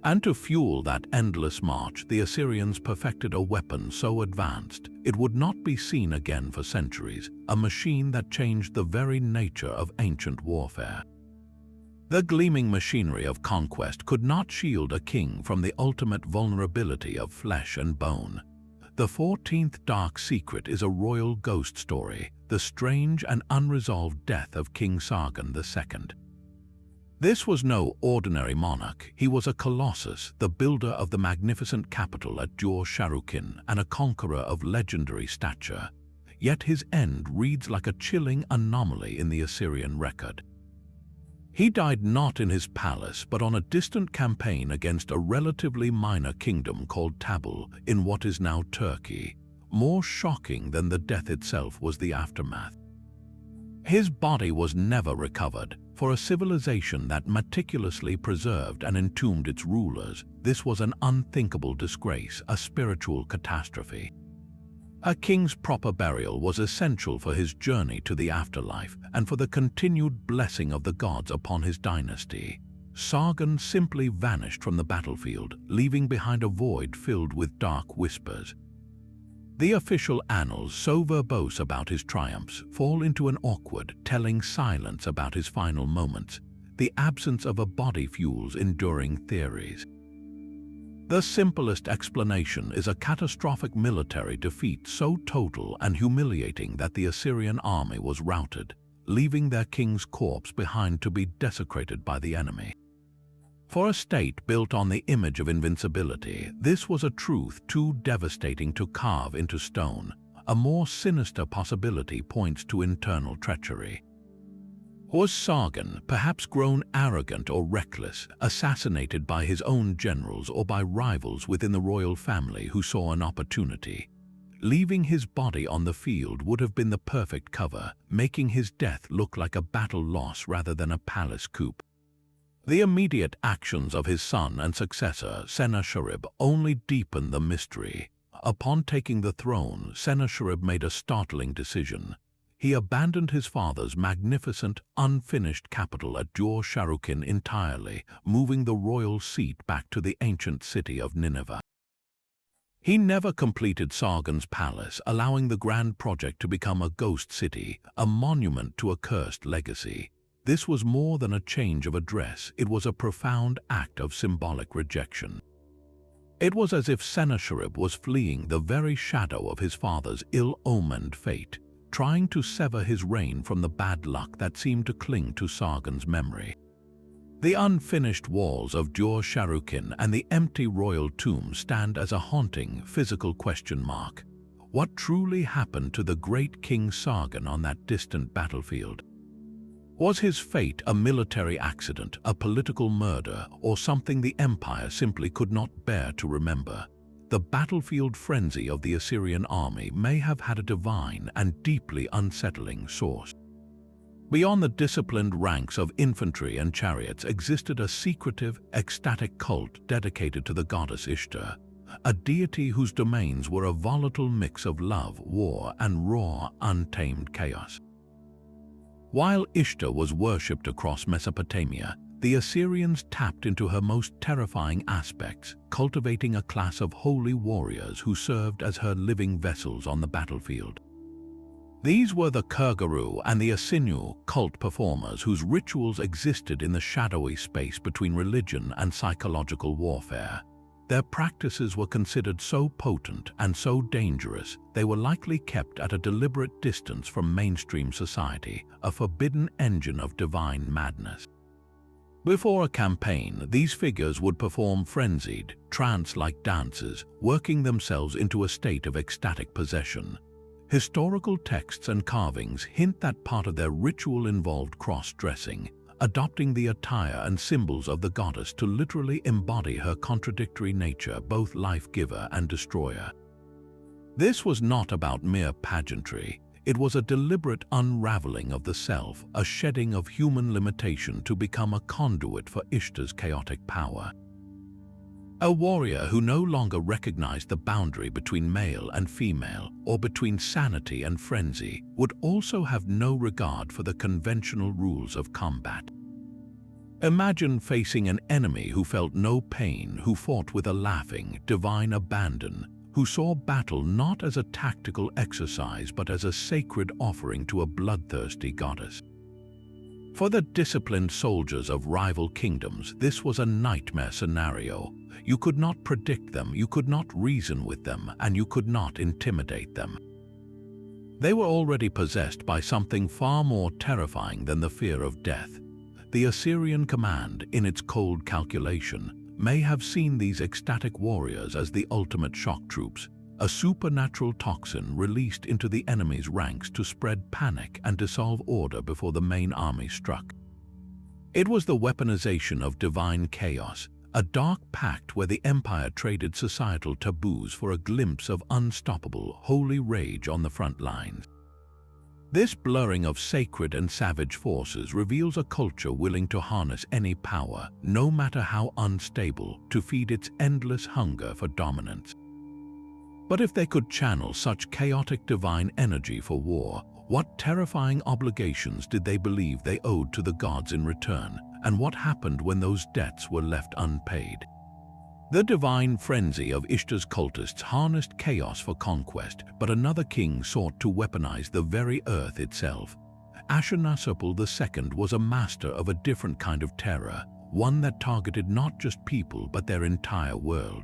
And to fuel that endless march, the Assyrians perfected a weapon so advanced it would not be seen again for centuries, a machine that changed the very nature of ancient warfare. The gleaming machinery of conquest could not shield a king from the ultimate vulnerability of flesh and bone. The 14th dark secret is a royal ghost story, the strange and unresolved death of King Sargon II. This was no ordinary monarch. He was a colossus, the builder of the magnificent capital at Dur-Sharrukin and a conqueror of legendary stature. Yet his end reads like a chilling anomaly in the Assyrian record. He died not in his palace, but on a distant campaign against a relatively minor kingdom called Tabul in what is now Turkey. More shocking than the death itself was the aftermath. His body was never recovered. For a civilization that meticulously preserved and entombed its rulers, this was an unthinkable disgrace, a spiritual catastrophe. A king's proper burial was essential for his journey to the afterlife and for the continued blessing of the gods upon his dynasty. Sargon simply vanished from the battlefield, leaving behind a void filled with dark whispers. The official annals, so verbose about his triumphs, fall into an awkward, telling silence about his final moments. The absence of a body fuels enduring theories. The simplest explanation is a catastrophic military defeat so total and humiliating that the Assyrian army was routed, leaving their king's corpse behind to be desecrated by the enemy. For a state built on the image of invincibility, this was a truth too devastating to carve into stone. A more sinister possibility points to internal treachery. Was Sargon, perhaps grown arrogant or reckless, assassinated by his own generals or by rivals within the royal family who saw an opportunity? Leaving his body on the field would have been the perfect cover, making his death look like a battle loss rather than a palace coup. The immediate actions of his son and successor, Sennacherib, only deepened the mystery. Upon taking the throne, Sennacherib made a startling decision. He abandoned his father's magnificent, unfinished capital at Dur-Sharrukin entirely, moving the royal seat back to the ancient city of Nineveh. He never completed Sargon's palace, allowing the grand project to become a ghost city, a monument to a cursed legacy. This was more than a change of address, it was a profound act of symbolic rejection. It was as if Sennacherib was fleeing the very shadow of his father's ill-omened fate, trying to sever his reign from the bad luck that seemed to cling to Sargon's memory. The unfinished walls of Dur-Sharrukin and the empty royal tomb stand as a haunting, physical question mark. What truly happened to the great King Sargon on that distant battlefield? Was his fate a military accident, a political murder, or something the empire simply could not bear to remember? The battlefield frenzy of the Assyrian army may have had a divine and deeply unsettling source. Beyond the disciplined ranks of infantry and chariots existed a secretive, ecstatic cult dedicated to the goddess Ishtar, a deity whose domains were a volatile mix of love, war, and raw, untamed chaos. While Ishtar was worshipped across Mesopotamia, the Assyrians tapped into her most terrifying aspects, cultivating a class of holy warriors who served as her living vessels on the battlefield. These were the Kurguru and the Asinu cult performers whose rituals existed in the shadowy space between religion and psychological warfare. Their practices were considered so potent and so dangerous, they were likely kept at a deliberate distance from mainstream society, a forbidden engine of divine madness. Before a campaign, these figures would perform frenzied, trance-like dances, working themselves into a state of ecstatic possession. Historical texts and carvings hint that part of their ritual involved cross-dressing, adopting the attire and symbols of the goddess to literally embody her contradictory nature, both life-giver and destroyer. This was not about mere pageantry. It was a deliberate unraveling of the self, a shedding of human limitation to become a conduit for Ishtar's chaotic power. A warrior who no longer recognized the boundary between male and female, or between sanity and frenzy, would also have no regard for the conventional rules of combat. Imagine facing an enemy who felt no pain, who fought with a laughing, divine abandon, who saw battle not as a tactical exercise but as a sacred offering to a bloodthirsty goddess. For the disciplined soldiers of rival kingdoms, this was a nightmare scenario. You could not predict them, you could not reason with them, and you could not intimidate them. They were already possessed by something far more terrifying than the fear of death. The Assyrian command, in its cold calculation, may have seen these ecstatic warriors as the ultimate shock troops, a supernatural toxin released into the enemy's ranks to spread panic and dissolve order before the main army struck. It was the weaponization of divine chaos, a dark pact where the empire traded societal taboos for a glimpse of unstoppable, holy rage on the front lines. This blurring of sacred and savage forces reveals a culture willing to harness any power, no matter how unstable, to feed its endless hunger for dominance. But if they could channel such chaotic divine energy for war, what terrifying obligations did they believe they owed to the gods in return, and what happened when those debts were left unpaid? The divine frenzy of Ishtar's cultists harnessed chaos for conquest, but another king sought to weaponize the very earth itself. Ashurbanipal II was a master of a different kind of terror, one that targeted not just people but their entire world.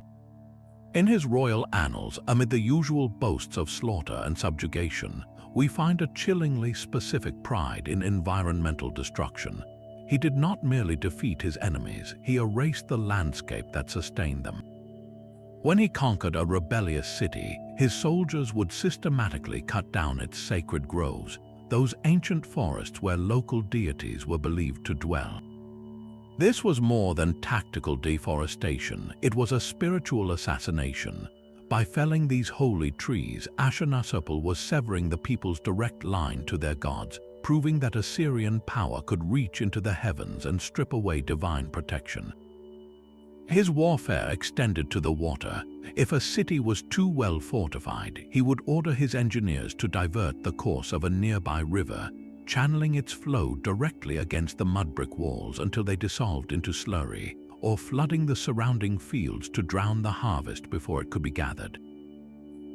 In his royal annals, amid the usual boasts of slaughter and subjugation, we find a chillingly specific pride in environmental destruction. He did not merely defeat his enemies, he erased the landscape that sustained them. When he conquered a rebellious city, his soldiers would systematically cut down its sacred groves, those ancient forests where local deities were believed to dwell. This was more than tactical deforestation, it was a spiritual assassination. By felling these holy trees, Ashurbanipal was severing the people's direct line to their gods, proving that Assyrian power could reach into the heavens and strip away divine protection. His warfare extended to the water. If a city was too well fortified, he would order his engineers to divert the course of a nearby river, channeling its flow directly against the mud brick walls until they dissolved into slurry, or flooding the surrounding fields to drown the harvest before it could be gathered.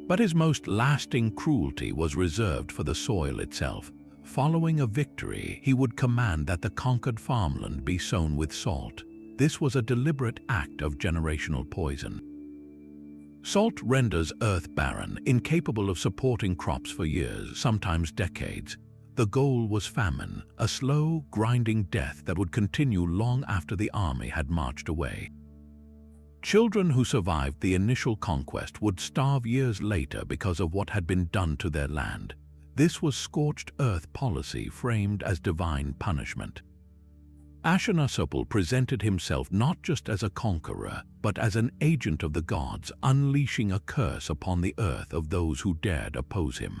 But his most lasting cruelty was reserved for the soil itself. Following a victory, he would command that the conquered farmland be sown with salt. This was a deliberate act of generational poison. Salt renders earth barren, incapable of supporting crops for years, sometimes decades. The goal was famine, a slow, grinding death that would continue long after the army had marched away. Children who survived the initial conquest would starve years later because of what had been done to their land. This was scorched earth policy framed as divine punishment. Ashurbanipal presented himself not just as a conqueror, but as an agent of the gods, unleashing a curse upon the earth of those who dared oppose him.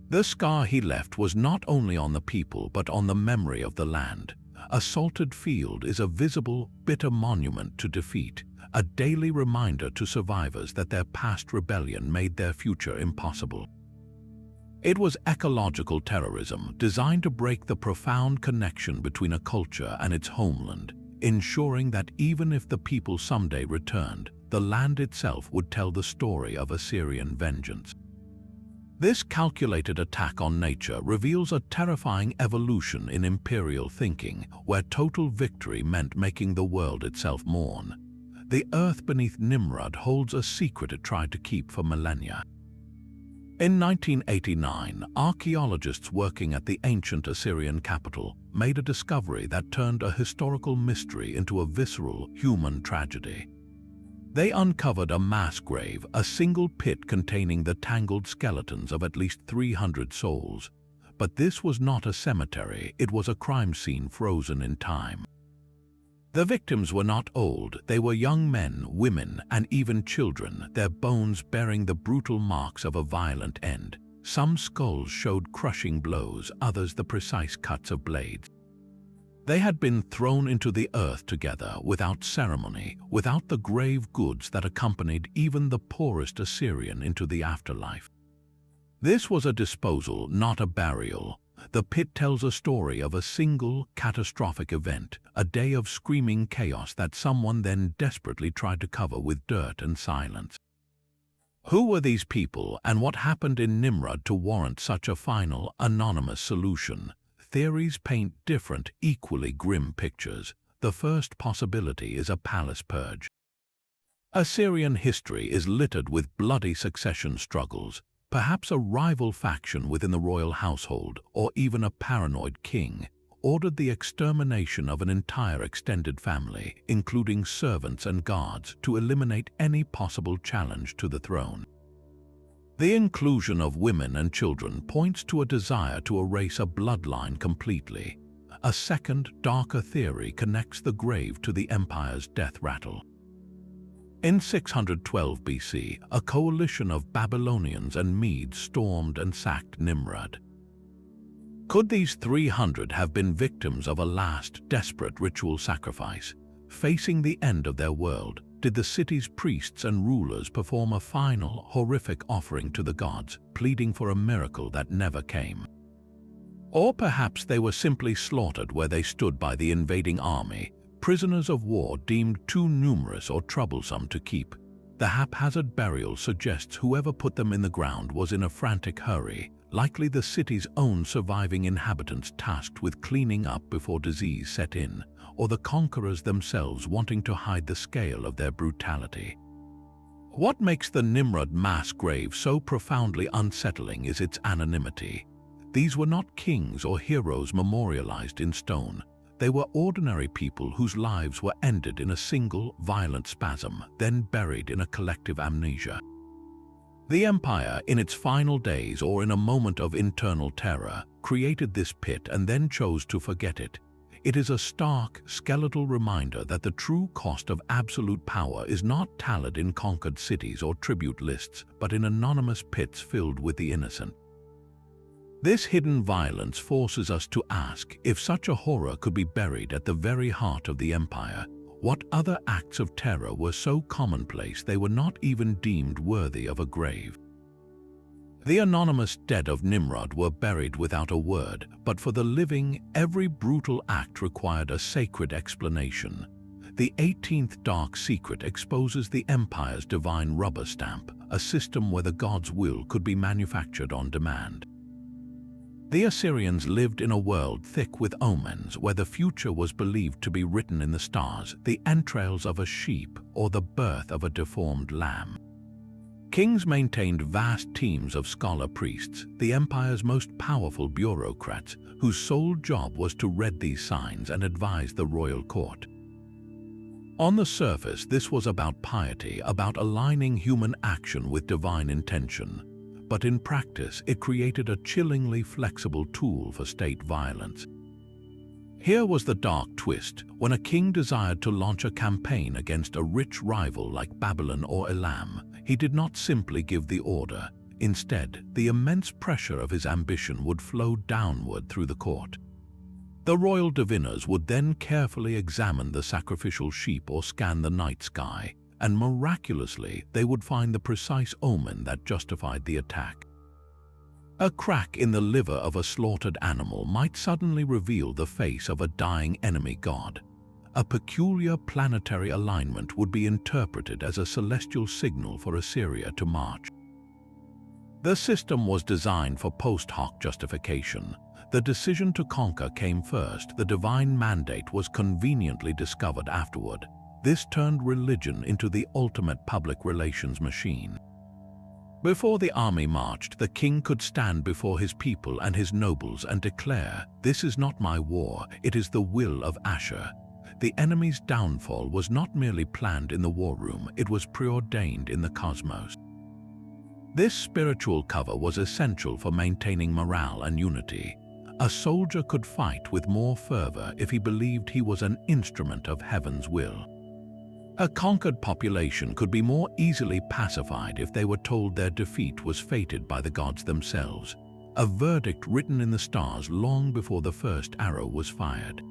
The scar he left was not only on the people but on the memory of the land. A salted field is a visible, bitter monument to defeat, a daily reminder to survivors that their past rebellion made their future impossible. It was ecological terrorism designed to break the profound connection between a culture and its homeland, ensuring that even if the people someday returned, the land itself would tell the story of Assyrian vengeance. This calculated attack on nature reveals a terrifying evolution in imperial thinking, where total victory meant making the world itself mourn. The earth beneath Nimrud holds a secret it tried to keep for millennia. In 1989, archaeologists working at the ancient Assyrian capital made a discovery that turned a historical mystery into a visceral human tragedy. They uncovered a mass grave, a single pit containing the tangled skeletons of at least 300 souls. But this was not a cemetery, it was a crime scene frozen in time. The victims were not old, they were young men, women, and even children, their bones bearing the brutal marks of a violent end. Some skulls showed crushing blows, others the precise cuts of blades. They had been thrown into the earth together, without ceremony, without the grave goods that accompanied even the poorest Assyrian into the afterlife. This was a disposal, not a burial. The pit tells a story of a single, catastrophic event, a day of screaming chaos that someone then desperately tried to cover with dirt and silence. Who were these people, and what happened in Nimrud to warrant such a final, anonymous solution? Theories paint different, equally grim pictures. The first possibility is a palace purge. Assyrian history is littered with bloody succession struggles. Perhaps a rival faction within the royal household, or even a paranoid king, ordered the extermination of an entire extended family, including servants and guards, to eliminate any possible challenge to the throne. The inclusion of women and children points to a desire to erase a bloodline completely. A second, darker theory connects the grave to the empire's death rattle. In 612 BC, a coalition of Babylonians and Medes stormed and sacked Nimrud. Could these 300 have been victims of a last, desperate ritual sacrifice? Facing the end of their world, did the city's priests and rulers perform a final, horrific offering to the gods, pleading for a miracle that never came? Or perhaps they were simply slaughtered where they stood by the invading army, prisoners of war deemed too numerous or troublesome to keep. The haphazard burial suggests whoever put them in the ground was in a frantic hurry, likely the city's own surviving inhabitants tasked with cleaning up before disease set in, or the conquerors themselves wanting to hide the scale of their brutality. What makes the Nimrud mass grave so profoundly unsettling is its anonymity. These were not kings or heroes memorialized in stone. They were ordinary people whose lives were ended in a single, violent spasm, then buried in a collective amnesia. The empire, in its final days or in a moment of internal terror, created this pit and then chose to forget it. It is a stark, skeletal reminder that the true cost of absolute power is not tallied in conquered cities or tribute lists, but in anonymous pits filled with the innocent. This hidden violence forces us to ask, if such a horror could be buried at the very heart of the empire, what other acts of terror were so commonplace they were not even deemed worthy of a grave? The anonymous dead of Nimrud were buried without a word, but for the living, every brutal act required a sacred explanation. The 18th dark secret exposes the empire's divine rubber stamp, a system where the god's will could be manufactured on demand. The Assyrians lived in a world thick with omens, where the future was believed to be written in the stars, the entrails of a sheep, or the birth of a deformed lamb. Kings maintained vast teams of scholar priests, the empire's most powerful bureaucrats, whose sole job was to read these signs and advise the royal court. On the surface, this was about piety, about aligning human action with divine intention. But in practice, it created a chillingly flexible tool for state violence. Here was the dark twist. When a king desired to launch a campaign against a rich rival like Babylon or Elam, he did not simply give the order. Instead, the immense pressure of his ambition would flow downward through the court. The royal diviners would then carefully examine the sacrificial sheep or scan the night sky, and miraculously they would find the precise omen that justified the attack. A crack in the liver of a slaughtered animal might suddenly reveal the face of a dying enemy god. A peculiar planetary alignment would be interpreted as a celestial signal for Assyria to march. The system was designed for post hoc justification. The decision to conquer came first. The divine mandate was conveniently discovered afterward. This turned religion into the ultimate public relations machine. Before the army marched, the king could stand before his people and his nobles and declare, "This is not my war, it is the will of Ashur." The enemy's downfall was not merely planned in the war room, it was preordained in the cosmos. This spiritual cover was essential for maintaining morale and unity. A soldier could fight with more fervor if he believed he was an instrument of heaven's will. A conquered population could be more easily pacified if they were told their defeat was fated by the gods themselves, a verdict written in the stars long before the first arrow was fired.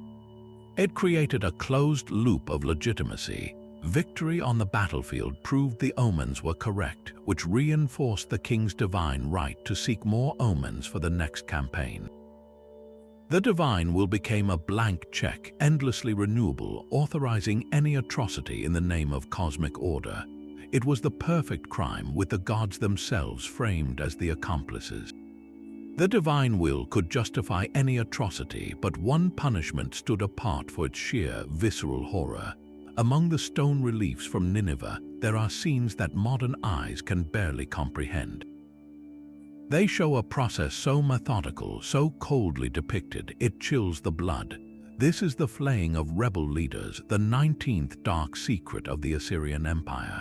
It created a closed loop of legitimacy. Victory on the battlefield proved the omens were correct, which reinforced the king's divine right to seek more omens for the next campaign. The divine will became a blank check, endlessly renewable, authorizing any atrocity in the name of cosmic order. It was the perfect crime, with the gods themselves framed as the accomplices. The divine will could justify any atrocity, but one punishment stood apart for its sheer, visceral horror. Among the stone reliefs from Nineveh, there are scenes that modern eyes can barely comprehend. They show a process so methodical, so coldly depicted, it chills the blood. This is the flaying of rebel leaders, the 19th dark secret of the Assyrian Empire.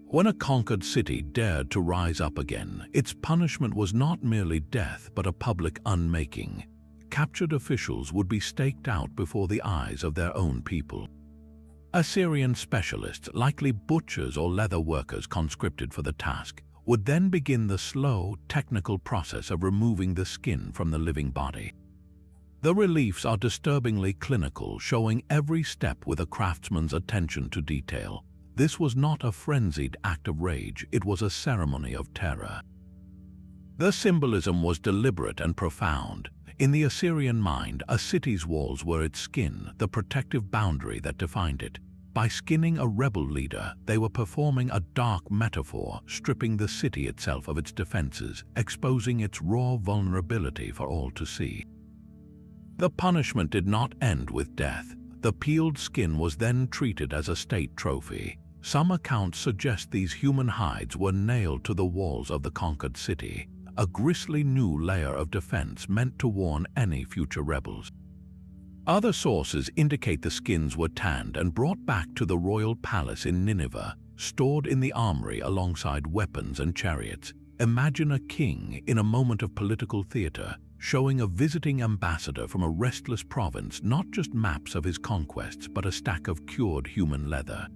When a conquered city dared to rise up again, its punishment was not merely death but a public unmaking. Captured officials would be staked out before the eyes of their own people. Assyrian specialists, likely butchers or leather workers conscripted for the task, would then begin the slow, technical process of removing the skin from the living body. The reliefs are disturbingly clinical, showing every step with a craftsman's attention to detail. This was not a frenzied act of rage, it was a ceremony of terror. The symbolism was deliberate and profound. In the Assyrian mind, a city's walls were its skin, the protective boundary that defined it. By skinning a rebel leader, they were performing a dark metaphor, stripping the city itself of its defenses, exposing its raw vulnerability for all to see. The punishment did not end with death. The peeled skin was then treated as a state trophy. Some accounts suggest these human hides were nailed to the walls of the conquered city, a grisly new layer of defense meant to warn any future rebels. Other sources indicate the skins were tanned and brought back to the royal palace in Nineveh, stored in the armory alongside weapons and chariots. Imagine a king in a moment of political theater, showing a visiting ambassador from a restless province not just maps of his conquests but a stack of cured human leather.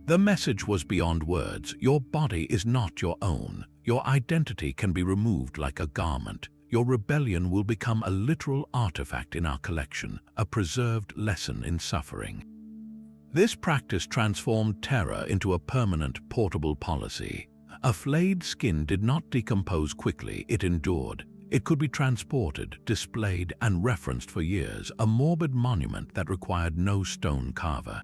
The message was beyond words. Your body is not your own. Your identity can be removed like a garment. Your rebellion will become a literal artifact in our collection, a preserved lesson in suffering. This practice transformed terror into a permanent, portable policy. A flayed skin did not decompose quickly, it endured. It could be transported, displayed, and referenced for years, a morbid monument that required no stone carver.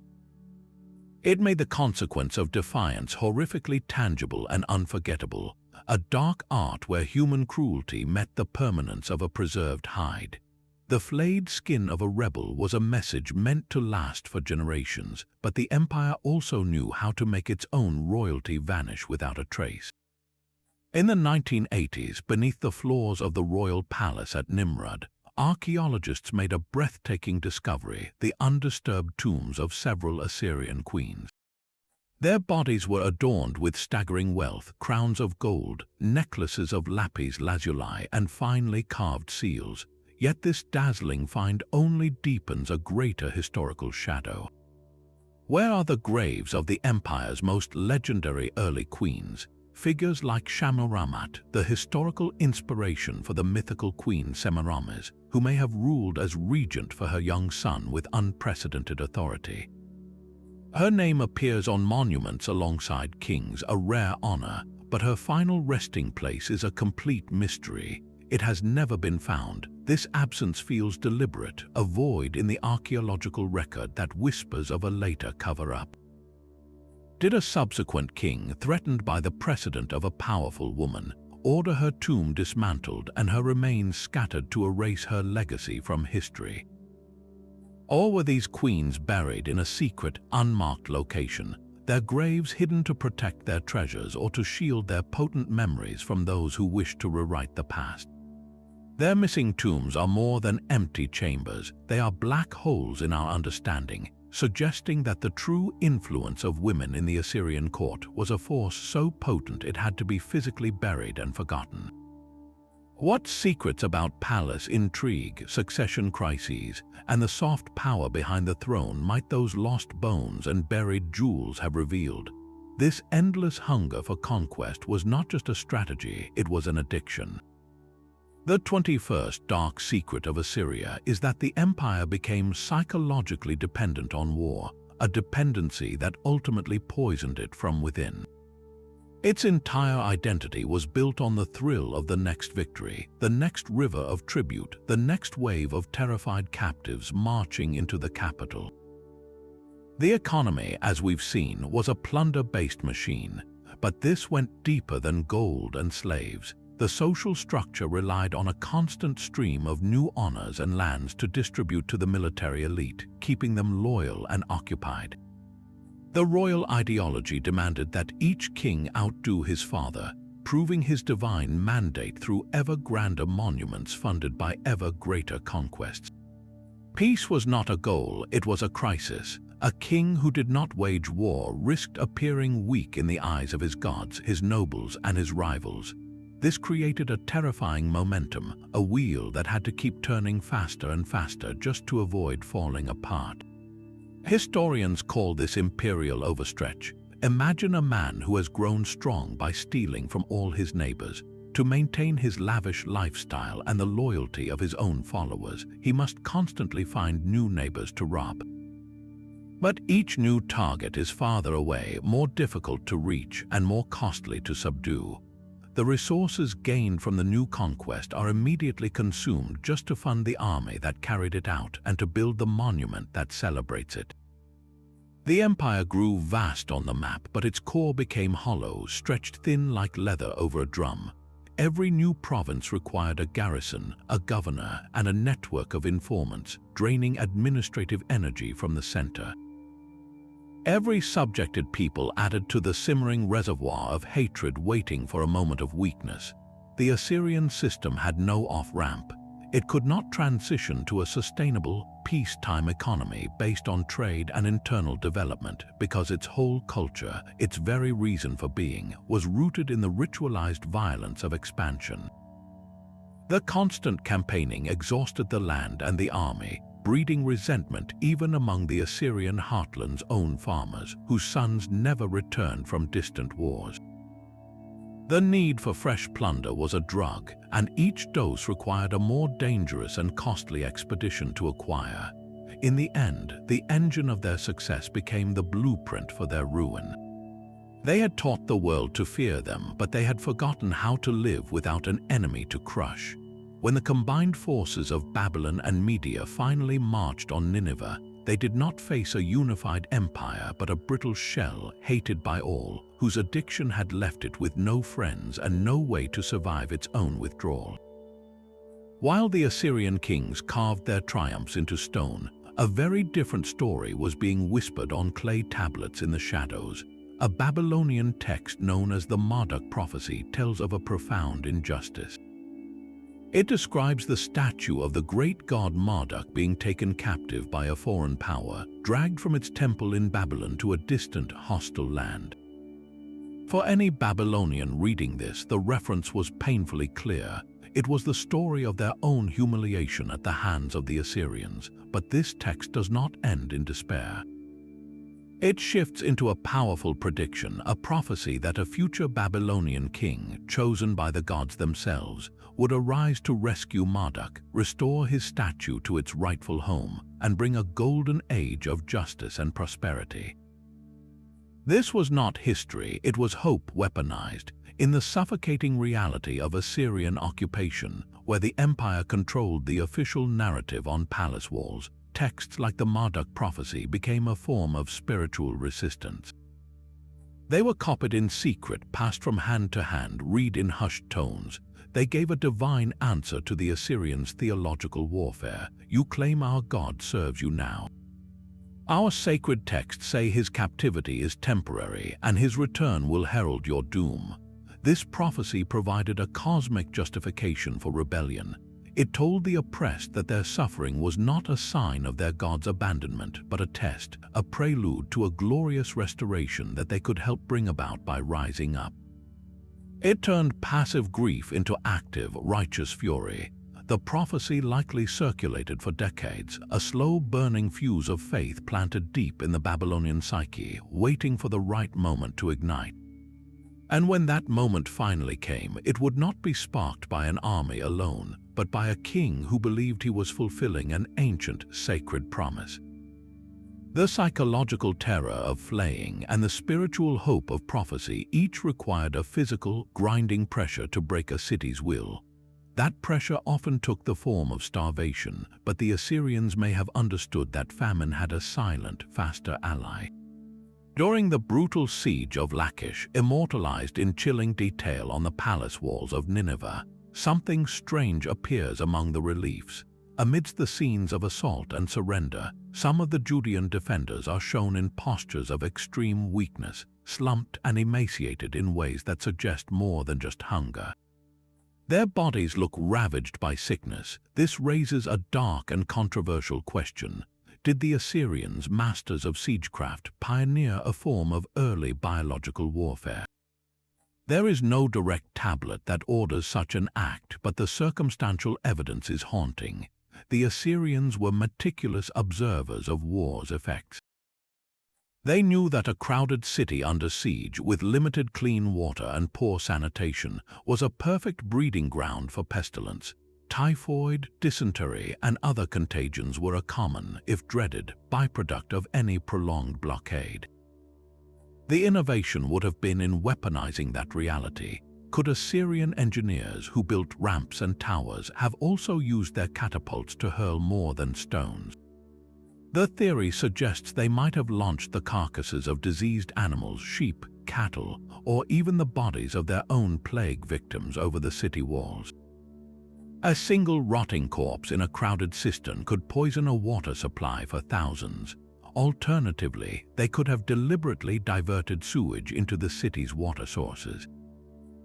It made the consequence of defiance horrifically tangible and unforgettable, a dark art where human cruelty met the permanence of a preserved hide. The flayed skin of a rebel was a message meant to last for generations, but the empire also knew how to make its own royalty vanish without a trace. In the 1980s, beneath the floors of the royal palace at Nimrud, archaeologists made a breathtaking discovery: the undisturbed tombs of several Assyrian queens. Their bodies were adorned with staggering wealth, crowns of gold, necklaces of lapis lazuli, and finely carved seals. Yet this dazzling find only deepens a greater historical shadow. Where are the graves of the empire's most legendary early queens? Figures like Shamuramat, the historical inspiration for the mythical queen Semiramis, who may have ruled as regent for her young son with unprecedented authority. Her name appears on monuments alongside kings, a rare honor, but her final resting place is a complete mystery. It has never been found. This absence feels deliberate, a void in the archaeological record that whispers of a later cover-up. Did a subsequent king, threatened by the precedent of a powerful woman, order her tomb dismantled and her remains scattered to erase her legacy from history? Or were these queens buried in a secret, unmarked location, their graves hidden to protect their treasures or to shield their potent memories from those who wish to rewrite the past? Their missing tombs are more than empty chambers. They are black holes in our understanding, suggesting that the true influence of women in the Assyrian court was a force so potent it had to be physically buried and forgotten. What secrets about palace intrigue, succession crises, and the soft power behind the throne might those lost bones and buried jewels have revealed? This endless hunger for conquest was not just a strategy, it was an addiction. The 21st dark secret of Assyria is that the empire became psychologically dependent on war, a dependency that ultimately poisoned it from within. Its entire identity was built on the thrill of the next victory, the next river of tribute, the next wave of terrified captives marching into the capital. The economy, as we've seen, was a plunder-based machine, but this went deeper than gold and slaves. The social structure relied on a constant stream of new honors and lands to distribute to the military elite, keeping them loyal and occupied. The royal ideology demanded that each king outdo his father, proving his divine mandate through ever grander monuments funded by ever greater conquests. Peace was not a goal, it was a crisis. A king who did not wage war risked appearing weak in the eyes of his gods, his nobles, and his rivals. This created a terrifying momentum, a wheel that had to keep turning faster and faster just to avoid falling apart. Historians call this imperial overstretch. Imagine a man who has grown strong by stealing from all his neighbors. To maintain his lavish lifestyle and the loyalty of his own followers, he must constantly find new neighbors to rob. But each new target is farther away, more difficult to reach, and more costly to subdue. The resources gained from the new conquest are immediately consumed just to fund the army that carried it out and to build the monument that celebrates it. The empire grew vast on the map, but its core became hollow, stretched thin like leather over a drum. Every new province required a garrison, a governor, and a network of informants, draining administrative energy from the center. Every subjected people added to the simmering reservoir of hatred waiting for a moment of weakness. The Assyrian system had no off-ramp. It could not transition to a sustainable, peacetime economy based on trade and internal development because its whole culture, its very reason for being, was rooted in the ritualized violence of expansion. The constant campaigning exhausted the land and the army, breeding resentment even among the Assyrian heartland's own farmers, whose sons never returned from distant wars. The need for fresh plunder was a drug, and each dose required a more dangerous and costly expedition to acquire. In the end, the engine of their success became the blueprint for their ruin. They had taught the world to fear them, but they had forgotten how to live without an enemy to crush. When the combined forces of Babylon and Media finally marched on Nineveh, they did not face a unified empire but a brittle shell hated by all, whose addiction had left it with no friends and no way to survive its own withdrawal. While the Assyrian kings carved their triumphs into stone, a very different story was being whispered on clay tablets in the shadows. A Babylonian text known as the Marduk prophecy tells of a profound injustice. It describes the statue of the great god Marduk being taken captive by a foreign power, dragged from its temple in Babylon to a distant, hostile land. For any Babylonian reading this, the reference was painfully clear. It was the story of their own humiliation at the hands of the Assyrians, but this text does not end in despair. It shifts into a powerful prediction, a prophecy that a future Babylonian king, chosen by the gods themselves, would arise to rescue Marduk, restore his statue to its rightful home, and bring a golden age of justice and prosperity. This was not history, it was hope weaponized, in the suffocating reality of Assyrian occupation, where the empire controlled the official narrative on palace walls. Texts like the Marduk prophecy became a form of spiritual resistance. They were copied in secret, passed from hand to hand, read in hushed tones. They gave a divine answer to the Assyrians' theological warfare. You claim our God serves you now. Our sacred texts say his captivity is temporary and his return will herald your doom. This prophecy provided a cosmic justification for rebellion. It told the oppressed that their suffering was not a sign of their God's abandonment, but a test, a prelude to a glorious restoration that they could help bring about by rising up. It turned passive grief into active, righteous fury. The prophecy likely circulated for decades, a slow-burning fuse of faith planted deep in the Babylonian psyche, waiting for the right moment to ignite. And when that moment finally came, it would not be sparked by an army alone, but by a king who believed he was fulfilling an ancient, sacred promise. The psychological terror of flaying and the spiritual hope of prophecy each required a physical, grinding pressure to break a city's will. That pressure often took the form of starvation, but the Assyrians may have understood that famine had a silent, faster ally. During the brutal siege of Lachish, immortalized in chilling detail on the palace walls of Nineveh, something strange appears among the reliefs. Amidst the scenes of assault and surrender, some of the Judean defenders are shown in postures of extreme weakness, slumped and emaciated in ways that suggest more than just hunger. Their bodies look ravaged by sickness. This raises a dark and controversial question. Did the Assyrians, masters of siegecraft, pioneer a form of early biological warfare? There is no direct tablet that orders such an act, but the circumstantial evidence is haunting. The Assyrians were meticulous observers of war's effects. They knew that a crowded city under siege, with limited clean water and poor sanitation, was a perfect breeding ground for pestilence. Typhoid, dysentery, and other contagions were a common, if dreaded, byproduct of any prolonged blockade. The innovation would have been in weaponizing that reality. Could Assyrian engineers who built ramps and towers have also used their catapults to hurl more than stones? The theory suggests they might have launched the carcasses of diseased animals, sheep, cattle, or even the bodies of their own plague victims over the city walls. A single rotting corpse in a crowded cistern could poison a water supply for thousands. Alternatively, they could have deliberately diverted sewage into the city's water sources.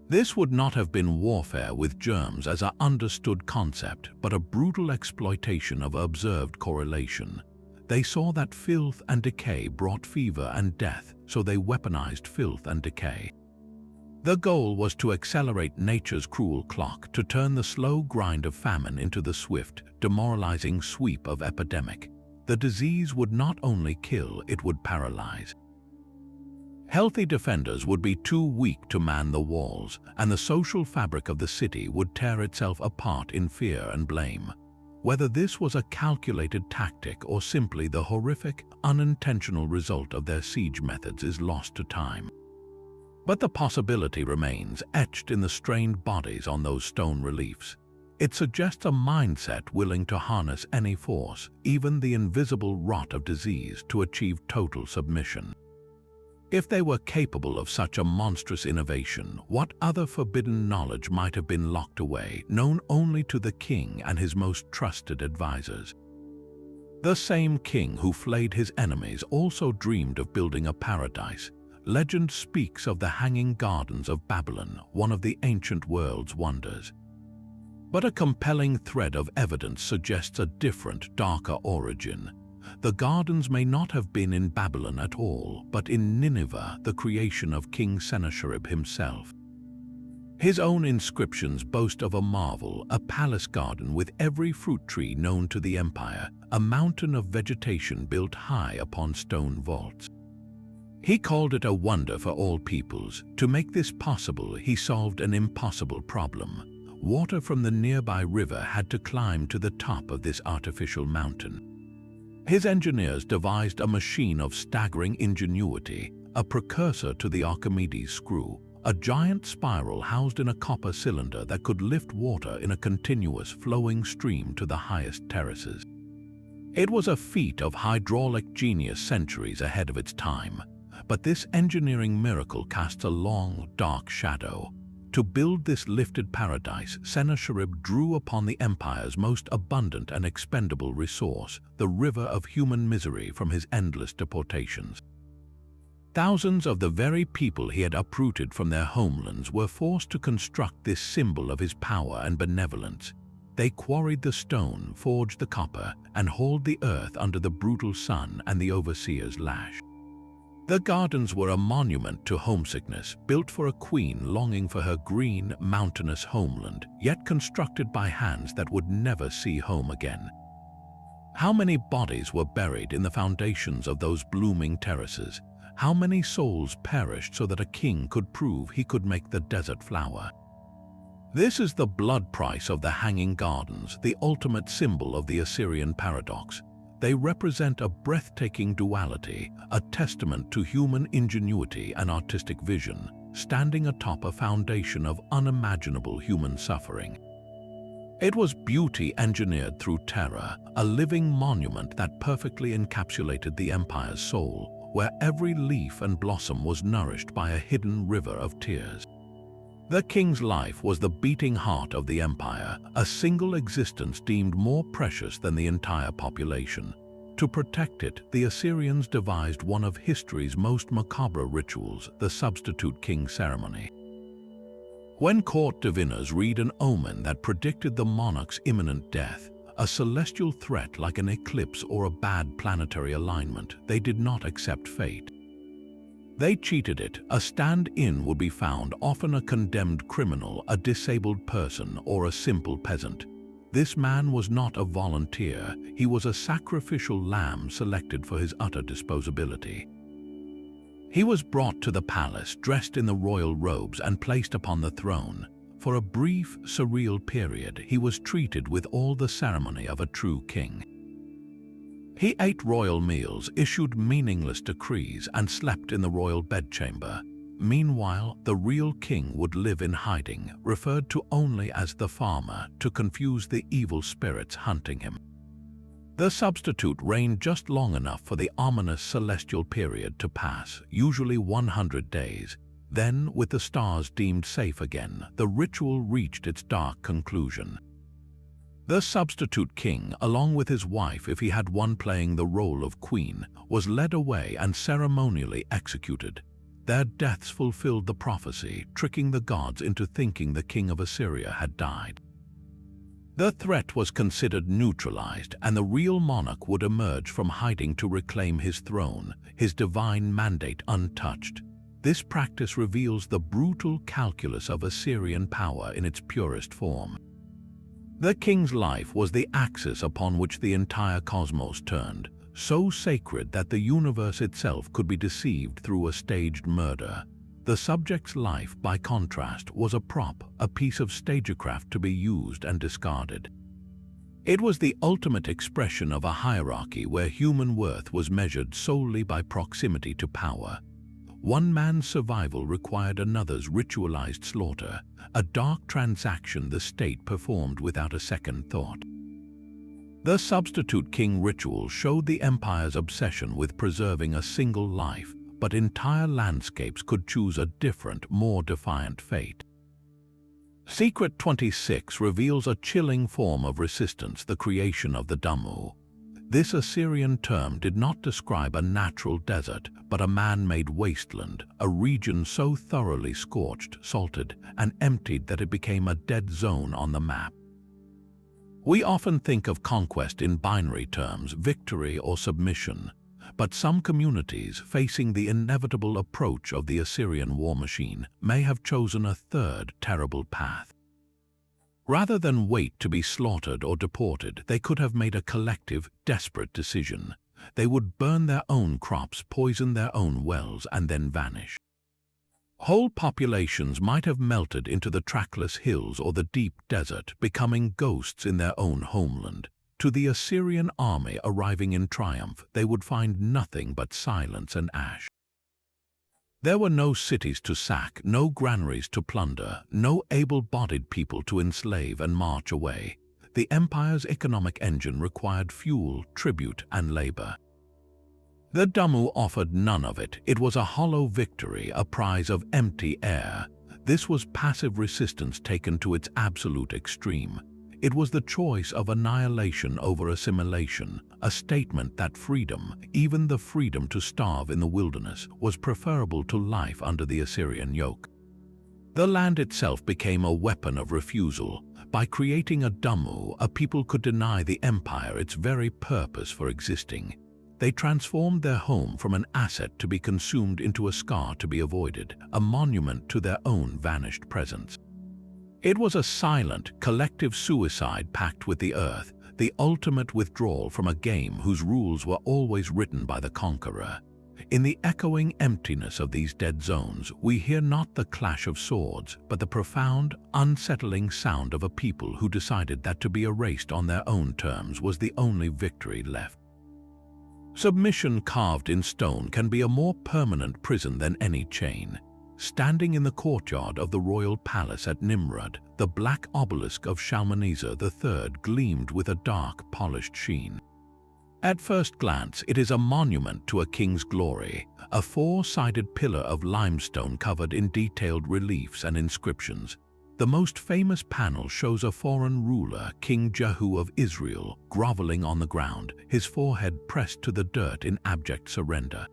This would not have been warfare with germs as an understood concept, but a brutal exploitation of observed correlation. They saw that filth and decay brought fever and death, so they weaponized filth and decay. The goal was to accelerate nature's cruel clock, to turn the slow grind of famine into the swift, demoralizing sweep of epidemic. The disease would not only kill, it would paralyze. Healthy defenders would be too weak to man the walls, and the social fabric of the city would tear itself apart in fear and blame. Whether this was a calculated tactic or simply the horrific, unintentional result of their siege methods is lost to time. But the possibility remains, etched in the strained bodies on those stone reliefs. It suggests a mindset willing to harness any force, even the invisible rot of disease, to achieve total submission. If they were capable of such a monstrous innovation, what other forbidden knowledge might have been locked away, known only to the king and his most trusted advisors? The same king who flayed his enemies also dreamed of building a paradise. Legend speaks of the Hanging Gardens of Babylon, one of the ancient world's wonders. But a compelling thread of evidence suggests a different, darker origin. The gardens may not have been in Babylon at all, but in Nineveh, the creation of King Sennacherib himself. His own inscriptions boast of a marvel, a palace garden with every fruit tree known to the empire, a mountain of vegetation built high upon stone vaults. He called it a wonder for all peoples. To make this possible, he solved an impossible problem. Water from the nearby river had to climb to the top of this artificial mountain. His engineers devised a machine of staggering ingenuity, a precursor to the Archimedes screw, a giant spiral housed in a copper cylinder that could lift water in a continuous flowing stream to the highest terraces. It was a feat of hydraulic genius centuries ahead of its time, but this engineering miracle casts a long, dark shadow. To build this lifted paradise, Sennacherib drew upon the empire's most abundant and expendable resource, the river of human misery from his endless deportations. Thousands of the very people he had uprooted from their homelands were forced to construct this symbol of his power and benevolence. They quarried the stone, forged the copper, and hauled the earth under the brutal sun and the overseer's lash. The gardens were a monument to homesickness, built for a queen longing for her green, mountainous homeland, yet constructed by hands that would never see home again. How many bodies were buried in the foundations of those blooming terraces? How many souls perished so that a king could prove he could make the desert flower? This is the blood price of the Hanging Gardens, the ultimate symbol of the Assyrian paradox. They represent a breathtaking duality, a testament to human ingenuity and artistic vision, standing atop a foundation of unimaginable human suffering. It was beauty engineered through terror, a living monument that perfectly encapsulated the empire's soul, where every leaf and blossom was nourished by a hidden river of tears. The king's life was the beating heart of the empire, a single existence deemed more precious than the entire population. To protect it, the Assyrians devised one of history's most macabre rituals, the substitute king ceremony. When court diviners read an omen that predicted the monarch's imminent death, a celestial threat like an eclipse or a bad planetary alignment, they did not accept fate. They cheated it. A stand-in would be found, often a condemned criminal, a disabled person, or a simple peasant. This man was not a volunteer, he was a sacrificial lamb selected for his utter disposability. He was brought to the palace, dressed in the royal robes, and placed upon the throne. For a brief, surreal period, he was treated with all the ceremony of a true king. He ate royal meals, issued meaningless decrees, and slept in the royal bedchamber. Meanwhile, the real king would live in hiding, referred to only as the farmer, to confuse the evil spirits hunting him. The substitute reigned just long enough for the ominous celestial period to pass, usually 100 days. Then, with the stars deemed safe again, the ritual reached its dark conclusion. The substitute king, along with his wife if he had one playing the role of queen, was led away and ceremonially executed. Their deaths fulfilled the prophecy, tricking the gods into thinking the king of Assyria had died. The threat was considered neutralized, and the real monarch would emerge from hiding to reclaim his throne, his divine mandate untouched. This practice reveals the brutal calculus of Assyrian power in its purest form. The king's life was the axis upon which the entire cosmos turned, so sacred that the universe itself could be deceived through a staged murder. The subject's life, by contrast, was a prop, a piece of stagecraft to be used and discarded. It was the ultimate expression of a hierarchy where human worth was measured solely by proximity to power. One man's survival required another's ritualized slaughter, a dark transaction the state performed without a second thought. The substitute king ritual showed the empire's obsession with preserving a single life, but entire landscapes could choose a different, more defiant fate. Secret 26 reveals a chilling form of resistance, the creation of the Damu. This Assyrian term did not describe a natural desert, but a man-made wasteland, a region so thoroughly scorched, salted, and emptied that it became a dead zone on the map. We often think of conquest in binary terms, victory or submission, but some communities, facing the inevitable approach of the Assyrian war machine, may have chosen a third terrible path. Rather than wait to be slaughtered or deported, they could have made a collective, desperate decision. They would burn their own crops, poison their own wells, and then vanish. Whole populations might have melted into the trackless hills or the deep desert, becoming ghosts in their own homeland. To the Assyrian army arriving in triumph, they would find nothing but silence and ash. There were no cities to sack, no granaries to plunder, no able-bodied people to enslave and march away. The empire's economic engine required fuel, tribute, and labor. The Damu offered none of it. It was a hollow victory, a prize of empty air. This was passive resistance taken to its absolute extreme. It was the choice of annihilation over assimilation, a statement that freedom, even the freedom to starve in the wilderness, was preferable to life under the Assyrian yoke. The land itself became a weapon of refusal. By creating a Damu, a people could deny the empire its very purpose for existing. They transformed their home from an asset to be consumed into a scar to be avoided, a monument to their own vanished presence. It was a silent, collective suicide pact with the earth, the ultimate withdrawal from a game whose rules were always written by the conqueror. In the echoing emptiness of these dead zones, we hear not the clash of swords, but the profound, unsettling sound of a people who decided that to be erased on their own terms was the only victory left. Submission carved in stone can be a more permanent prison than any chain. Standing in the courtyard of the royal palace at Nimrud, the black obelisk of Shalmaneser III gleamed with a dark, polished sheen. At first glance, it is a monument to a king's glory, a four-sided pillar of limestone covered in detailed reliefs and inscriptions. The most famous panel shows a foreign ruler, King Jehu of Israel, groveling on the ground, his forehead pressed to the dirt in abject surrender.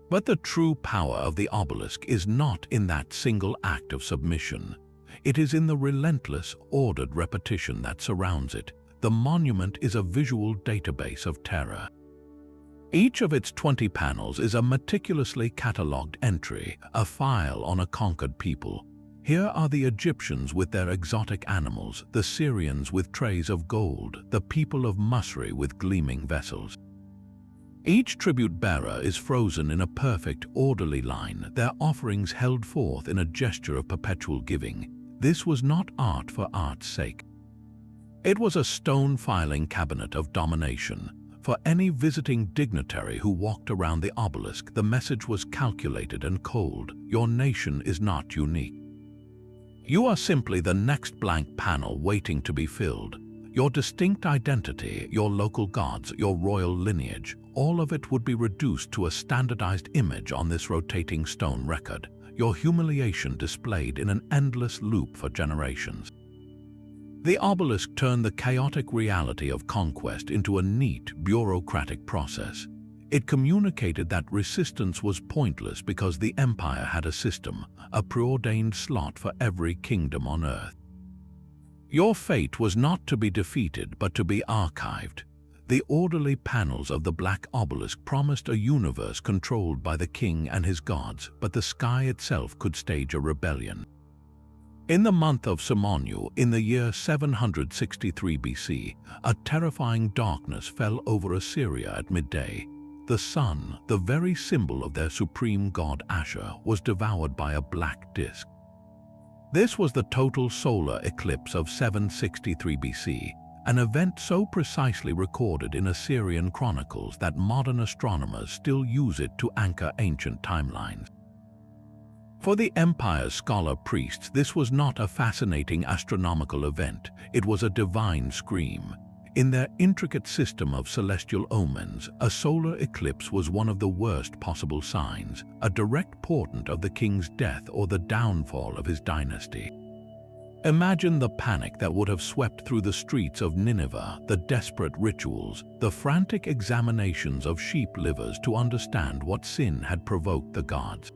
But the true power of the obelisk is not in that single act of submission. It is in the relentless, ordered repetition that surrounds it. The monument is a visual database of terror. Each of its 20 panels is a meticulously catalogued entry, a file on a conquered people. Here are the Egyptians with their exotic animals, the Syrians with trays of gold, the people of Masri with gleaming vessels. Each tribute bearer is frozen in a perfect, orderly line, their offerings held forth in a gesture of perpetual giving. This was not art for art's sake. It was a stone filing cabinet of domination. For any visiting dignitary who walked around the obelisk, the message was calculated and cold. Your nation is not unique. You are simply the next blank panel waiting to be filled. Your distinct identity, your local gods, your royal lineage, all of it would be reduced to a standardized image on this rotating stone record, your humiliation displayed in an endless loop for generations. The obelisk turned the chaotic reality of conquest into a neat, bureaucratic process. It communicated that resistance was pointless because the empire had a system, a preordained slot for every kingdom on earth. Your fate was not to be defeated, but to be archived. The orderly panels of the black obelisk promised a universe controlled by the king and his gods, but the sky itself could stage a rebellion. In the month of Simonu, in the year 763 BC, a terrifying darkness fell over Assyria at midday. The sun, the very symbol of their supreme god Ashur, was devoured by a black disk. This was the total solar eclipse of 763 BC, an event so precisely recorded in Assyrian chronicles that modern astronomers still use it to anchor ancient timelines. For the empire's scholar-priests, this was not a fascinating astronomical event, it was a divine scream. In their intricate system of celestial omens, a solar eclipse was one of the worst possible signs, a direct portent of the king's death or the downfall of his dynasty. Imagine the panic that would have swept through the streets of Nineveh, the desperate rituals, the frantic examinations of sheep livers to understand what sin had provoked the gods.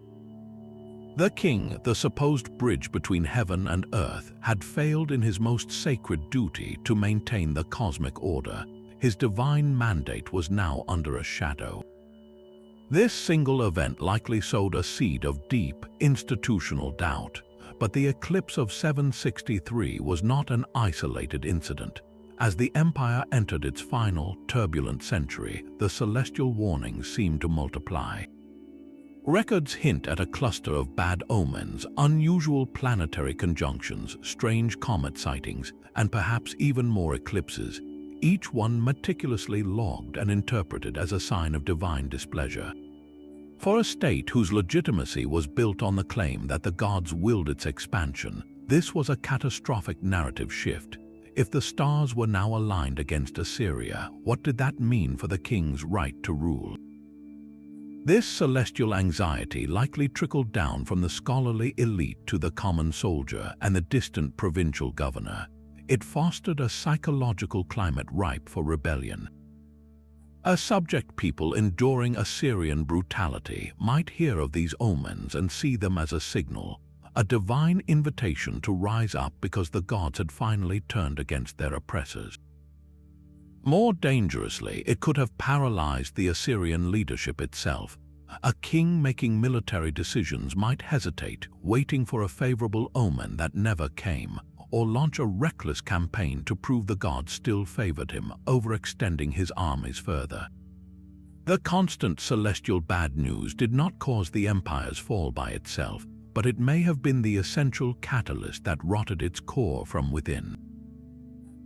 The king, the supposed bridge between heaven and earth, had failed in his most sacred duty to maintain the cosmic order. His divine mandate was now under a shadow. This single event likely sowed a seed of deep, institutional doubt. But the eclipse of 763 was not an isolated incident. As the empire entered its final, turbulent century, the celestial warnings seemed to multiply. Records hint at a cluster of bad omens, unusual planetary conjunctions, strange comet sightings, and perhaps even more eclipses, each one meticulously logged and interpreted as a sign of divine displeasure. For a state whose legitimacy was built on the claim that the gods willed its expansion, this was a catastrophic narrative shift. If the stars were now aligned against Assyria, what did that mean for the king's right to rule? This celestial anxiety likely trickled down from the scholarly elite to the common soldier and the distant provincial governor. It fostered a psychological climate ripe for rebellion. A subject people enduring Assyrian brutality might hear of these omens and see them as a signal, a divine invitation to rise up because the gods had finally turned against their oppressors. More dangerously, it could have paralyzed the Assyrian leadership itself. A king making military decisions might hesitate, waiting for a favorable omen that never came, or launch a reckless campaign to prove the gods still favored him, overextending his armies further. The constant celestial bad news did not cause the empire's fall by itself, but it may have been the essential catalyst that rotted its core from within.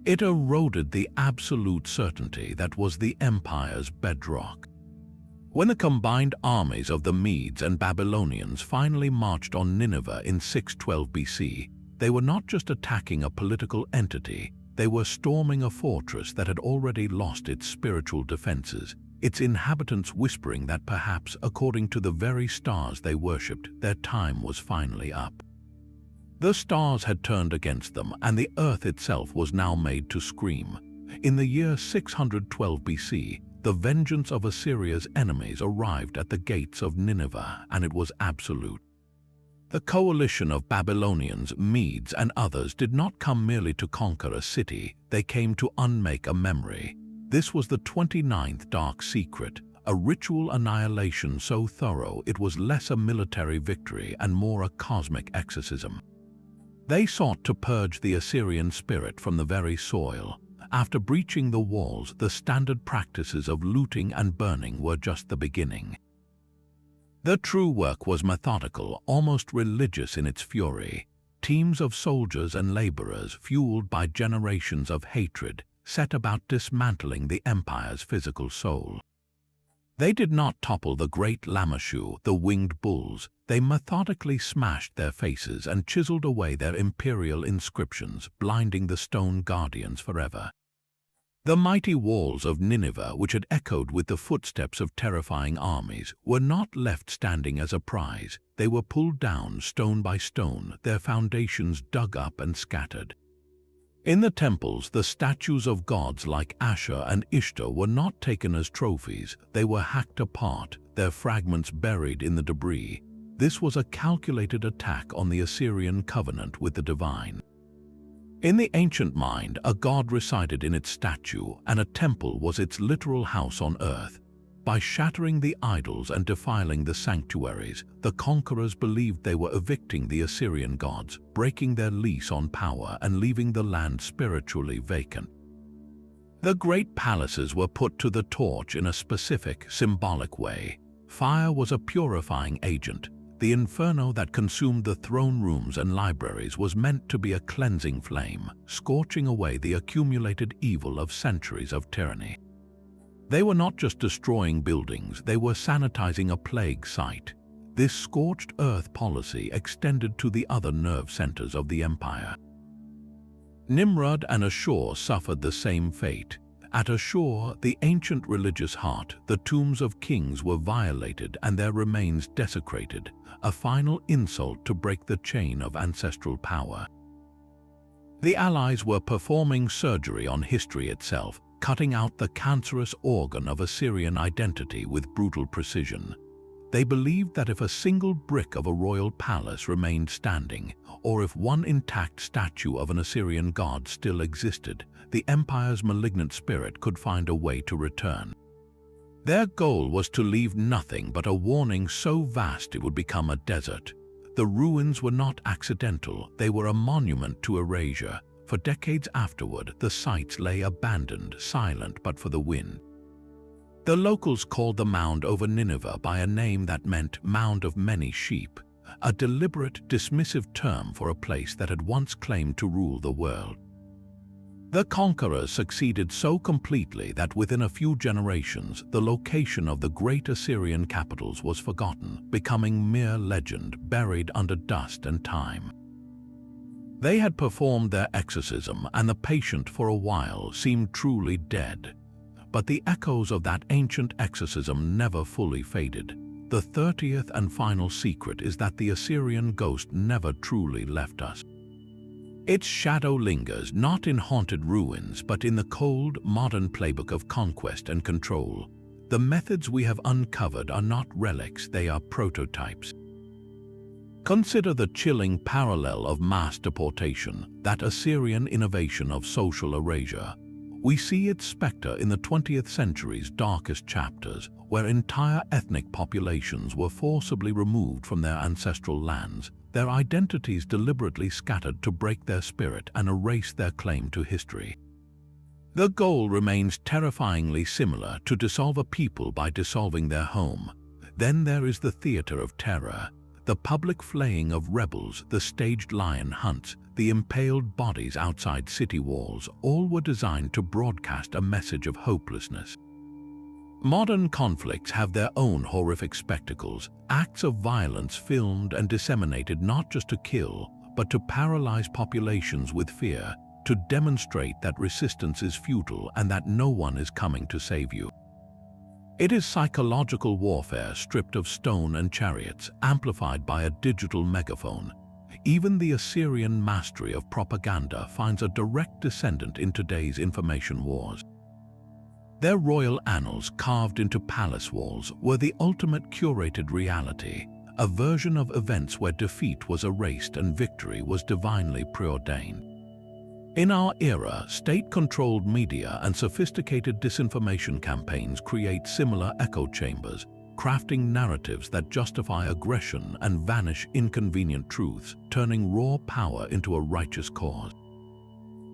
It eroded the absolute certainty that was the empire's bedrock. When the combined armies of the Medes and Babylonians finally marched on Nineveh in 612 BC, they were not just attacking a political entity, they were storming a fortress that had already lost its spiritual defenses, its inhabitants whispering that perhaps, according to the very stars they worshipped, their time was finally up. The stars had turned against them, and the earth itself was now made to scream. In the year 612 BC, the vengeance of Assyria's enemies arrived at the gates of Nineveh, and it was absolute. The coalition of Babylonians, Medes, and others did not come merely to conquer a city, they came to unmake a memory. This was the 29th dark secret, a ritual annihilation so thorough it was less a military victory and more a cosmic exorcism. They sought to purge the Assyrian spirit from the very soil. After breaching the walls, the standard practices of looting and burning were just the beginning. The true work was methodical, almost religious in its fury. Teams of soldiers and laborers, fueled by generations of hatred, set about dismantling the empire's physical soul. They did not topple the great lamassu, the winged bulls. They methodically smashed their faces and chiseled away their imperial inscriptions, blinding the stone guardians forever. The mighty walls of Nineveh, which had echoed with the footsteps of terrifying armies, were not left standing as a prize. They were pulled down stone by stone, their foundations dug up and scattered. In the temples, the statues of gods like Ashur and Ishtar were not taken as trophies. They were hacked apart, their fragments buried in the debris. This was a calculated attack on the Assyrian covenant with the divine. In the ancient mind, a god resided in its statue, and a temple was its literal house on earth. By shattering the idols and defiling the sanctuaries, the conquerors believed they were evicting the Assyrian gods, breaking their lease on power and leaving the land spiritually vacant. The great palaces were put to the torch in a specific, symbolic way. Fire was a purifying agent. The inferno that consumed the throne rooms and libraries was meant to be a cleansing flame, scorching away the accumulated evil of centuries of tyranny. They were not just destroying buildings, they were sanitizing a plague site. This scorched earth policy extended to the other nerve centers of the empire. Nimrud and Ashur suffered the same fate. At Ashur, the ancient religious heart, the tombs of kings were violated and their remains desecrated, a final insult to break the chain of ancestral power. The Allies were performing surgery on history itself, cutting out the cancerous organ of Assyrian identity with brutal precision. They believed that if a single brick of a royal palace remained standing, or if one intact statue of an Assyrian god still existed, the empire's malignant spirit could find a way to return. Their goal was to leave nothing but a warning so vast it would become a desert. The ruins were not accidental, they were a monument to erasure, For decades afterward, the sites lay abandoned, silent but for the wind. The locals called the mound over Nineveh by a name that meant Mound of Many Sheep, a deliberate, dismissive term for a place that had once claimed to rule the world. The conquerors succeeded so completely that within a few generations, the location of the great Assyrian capitals was forgotten, becoming mere legend, buried under dust and time. They had performed their exorcism, and the patient for a while seemed truly dead. But the echoes of that ancient exorcism never fully faded. The 30th and final secret is that the Assyrian ghost never truly left us. Its shadow lingers not in haunted ruins, but in the cold, modern playbook of conquest and control. The methods we have uncovered are not relics, they are prototypes. Consider the chilling parallel of mass deportation, that Assyrian innovation of social erasure. We see its specter in the 20th century's darkest chapters, where entire ethnic populations were forcibly removed from their ancestral lands, their identities deliberately scattered to break their spirit and erase their claim to history. The goal remains terrifyingly similar: to dissolve a people by dissolving their home. Then there is the theater of terror. The public flaying of rebels, the staged lion hunts, the impaled bodies outside city walls, all were designed to broadcast a message of hopelessness. Modern conflicts have their own horrific spectacles, acts of violence filmed and disseminated not just to kill, but to paralyze populations with fear, to demonstrate that resistance is futile and that no one is coming to save you. It is psychological warfare stripped of stone and chariots, amplified by a digital megaphone. Even the Assyrian mastery of propaganda finds a direct descendant in today's information wars. Their royal annals carved into palace walls were the ultimate curated reality, a version of events where defeat was erased and victory was divinely preordained. In our era, state-controlled media and sophisticated disinformation campaigns create similar echo chambers, crafting narratives that justify aggression and vanish inconvenient truths, turning raw power into a righteous cause.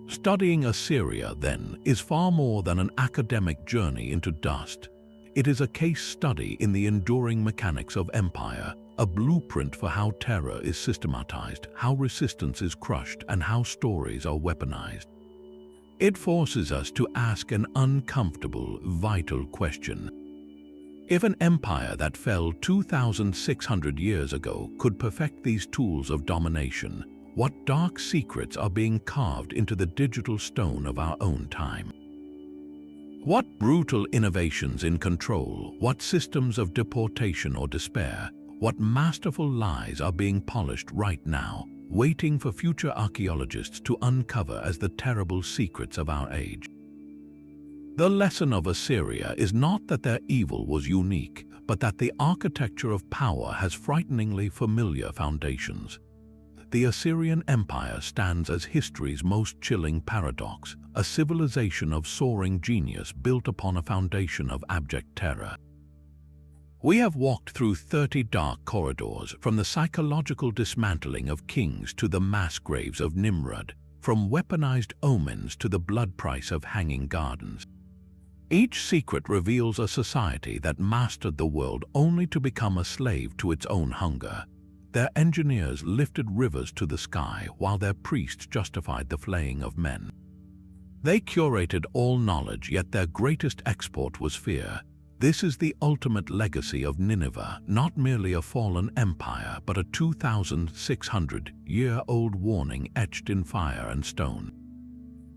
Studying Assyria, then, is far more than an academic journey into dust. It is a case study in the enduring mechanics of empire, a blueprint for how terror is systematized, how resistance is crushed, and how stories are weaponized. It forces us to ask an uncomfortable, vital question. If an empire that fell 2,600 years ago could perfect these tools of domination, what dark secrets are being carved into the digital stone of our own time? What brutal innovations in control, what systems of deportation or despair, what masterful lies are being polished right now, waiting for future archaeologists to uncover as the terrible secrets of our age? The lesson of Assyria is not that their evil was unique, but that the architecture of power has frighteningly familiar foundations. The Assyrian Empire stands as history's most chilling paradox, a civilization of soaring genius built upon a foundation of abject terror. We have walked through 30 dark corridors, from the psychological dismantling of kings to the mass graves of Nimrud, from weaponized omens to the blood price of hanging gardens. Each secret reveals a society that mastered the world only to become a slave to its own hunger. Their engineers lifted rivers to the sky, while their priests justified the flaying of men. They curated all knowledge, yet their greatest export was fear. This is the ultimate legacy of Nineveh, not merely a fallen empire, but a 2,600-year-old warning etched in fire and stone.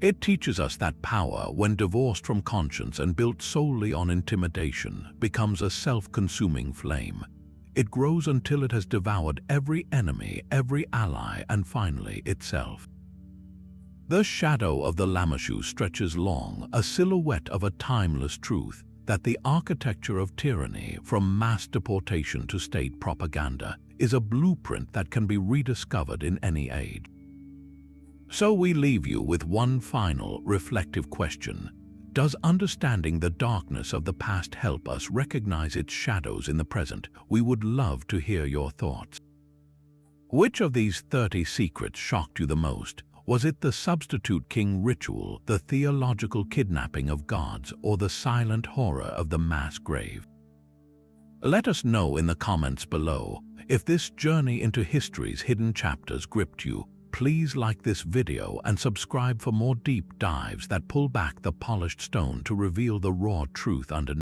It teaches us that power, when divorced from conscience and built solely on intimidation, becomes a self-consuming flame. It grows until it has devoured every enemy, every ally, and finally itself. The shadow of the lamassu stretches long, a silhouette of a timeless truth, that the architecture of tyranny, from mass deportation to state propaganda, is a blueprint that can be rediscovered in any age. So we leave you with one final, reflective question. Does understanding the darkness of the past help us recognize its shadows in the present? We would love to hear your thoughts. Which of these 30 secrets shocked you the most? Was it the substitute king ritual, the theological kidnapping of gods, or the silent horror of the mass grave? Let us know in the comments below. If this journey into history's hidden chapters gripped you, please like this video and subscribe for more deep dives that pull back the polished stone to reveal the raw truth underneath.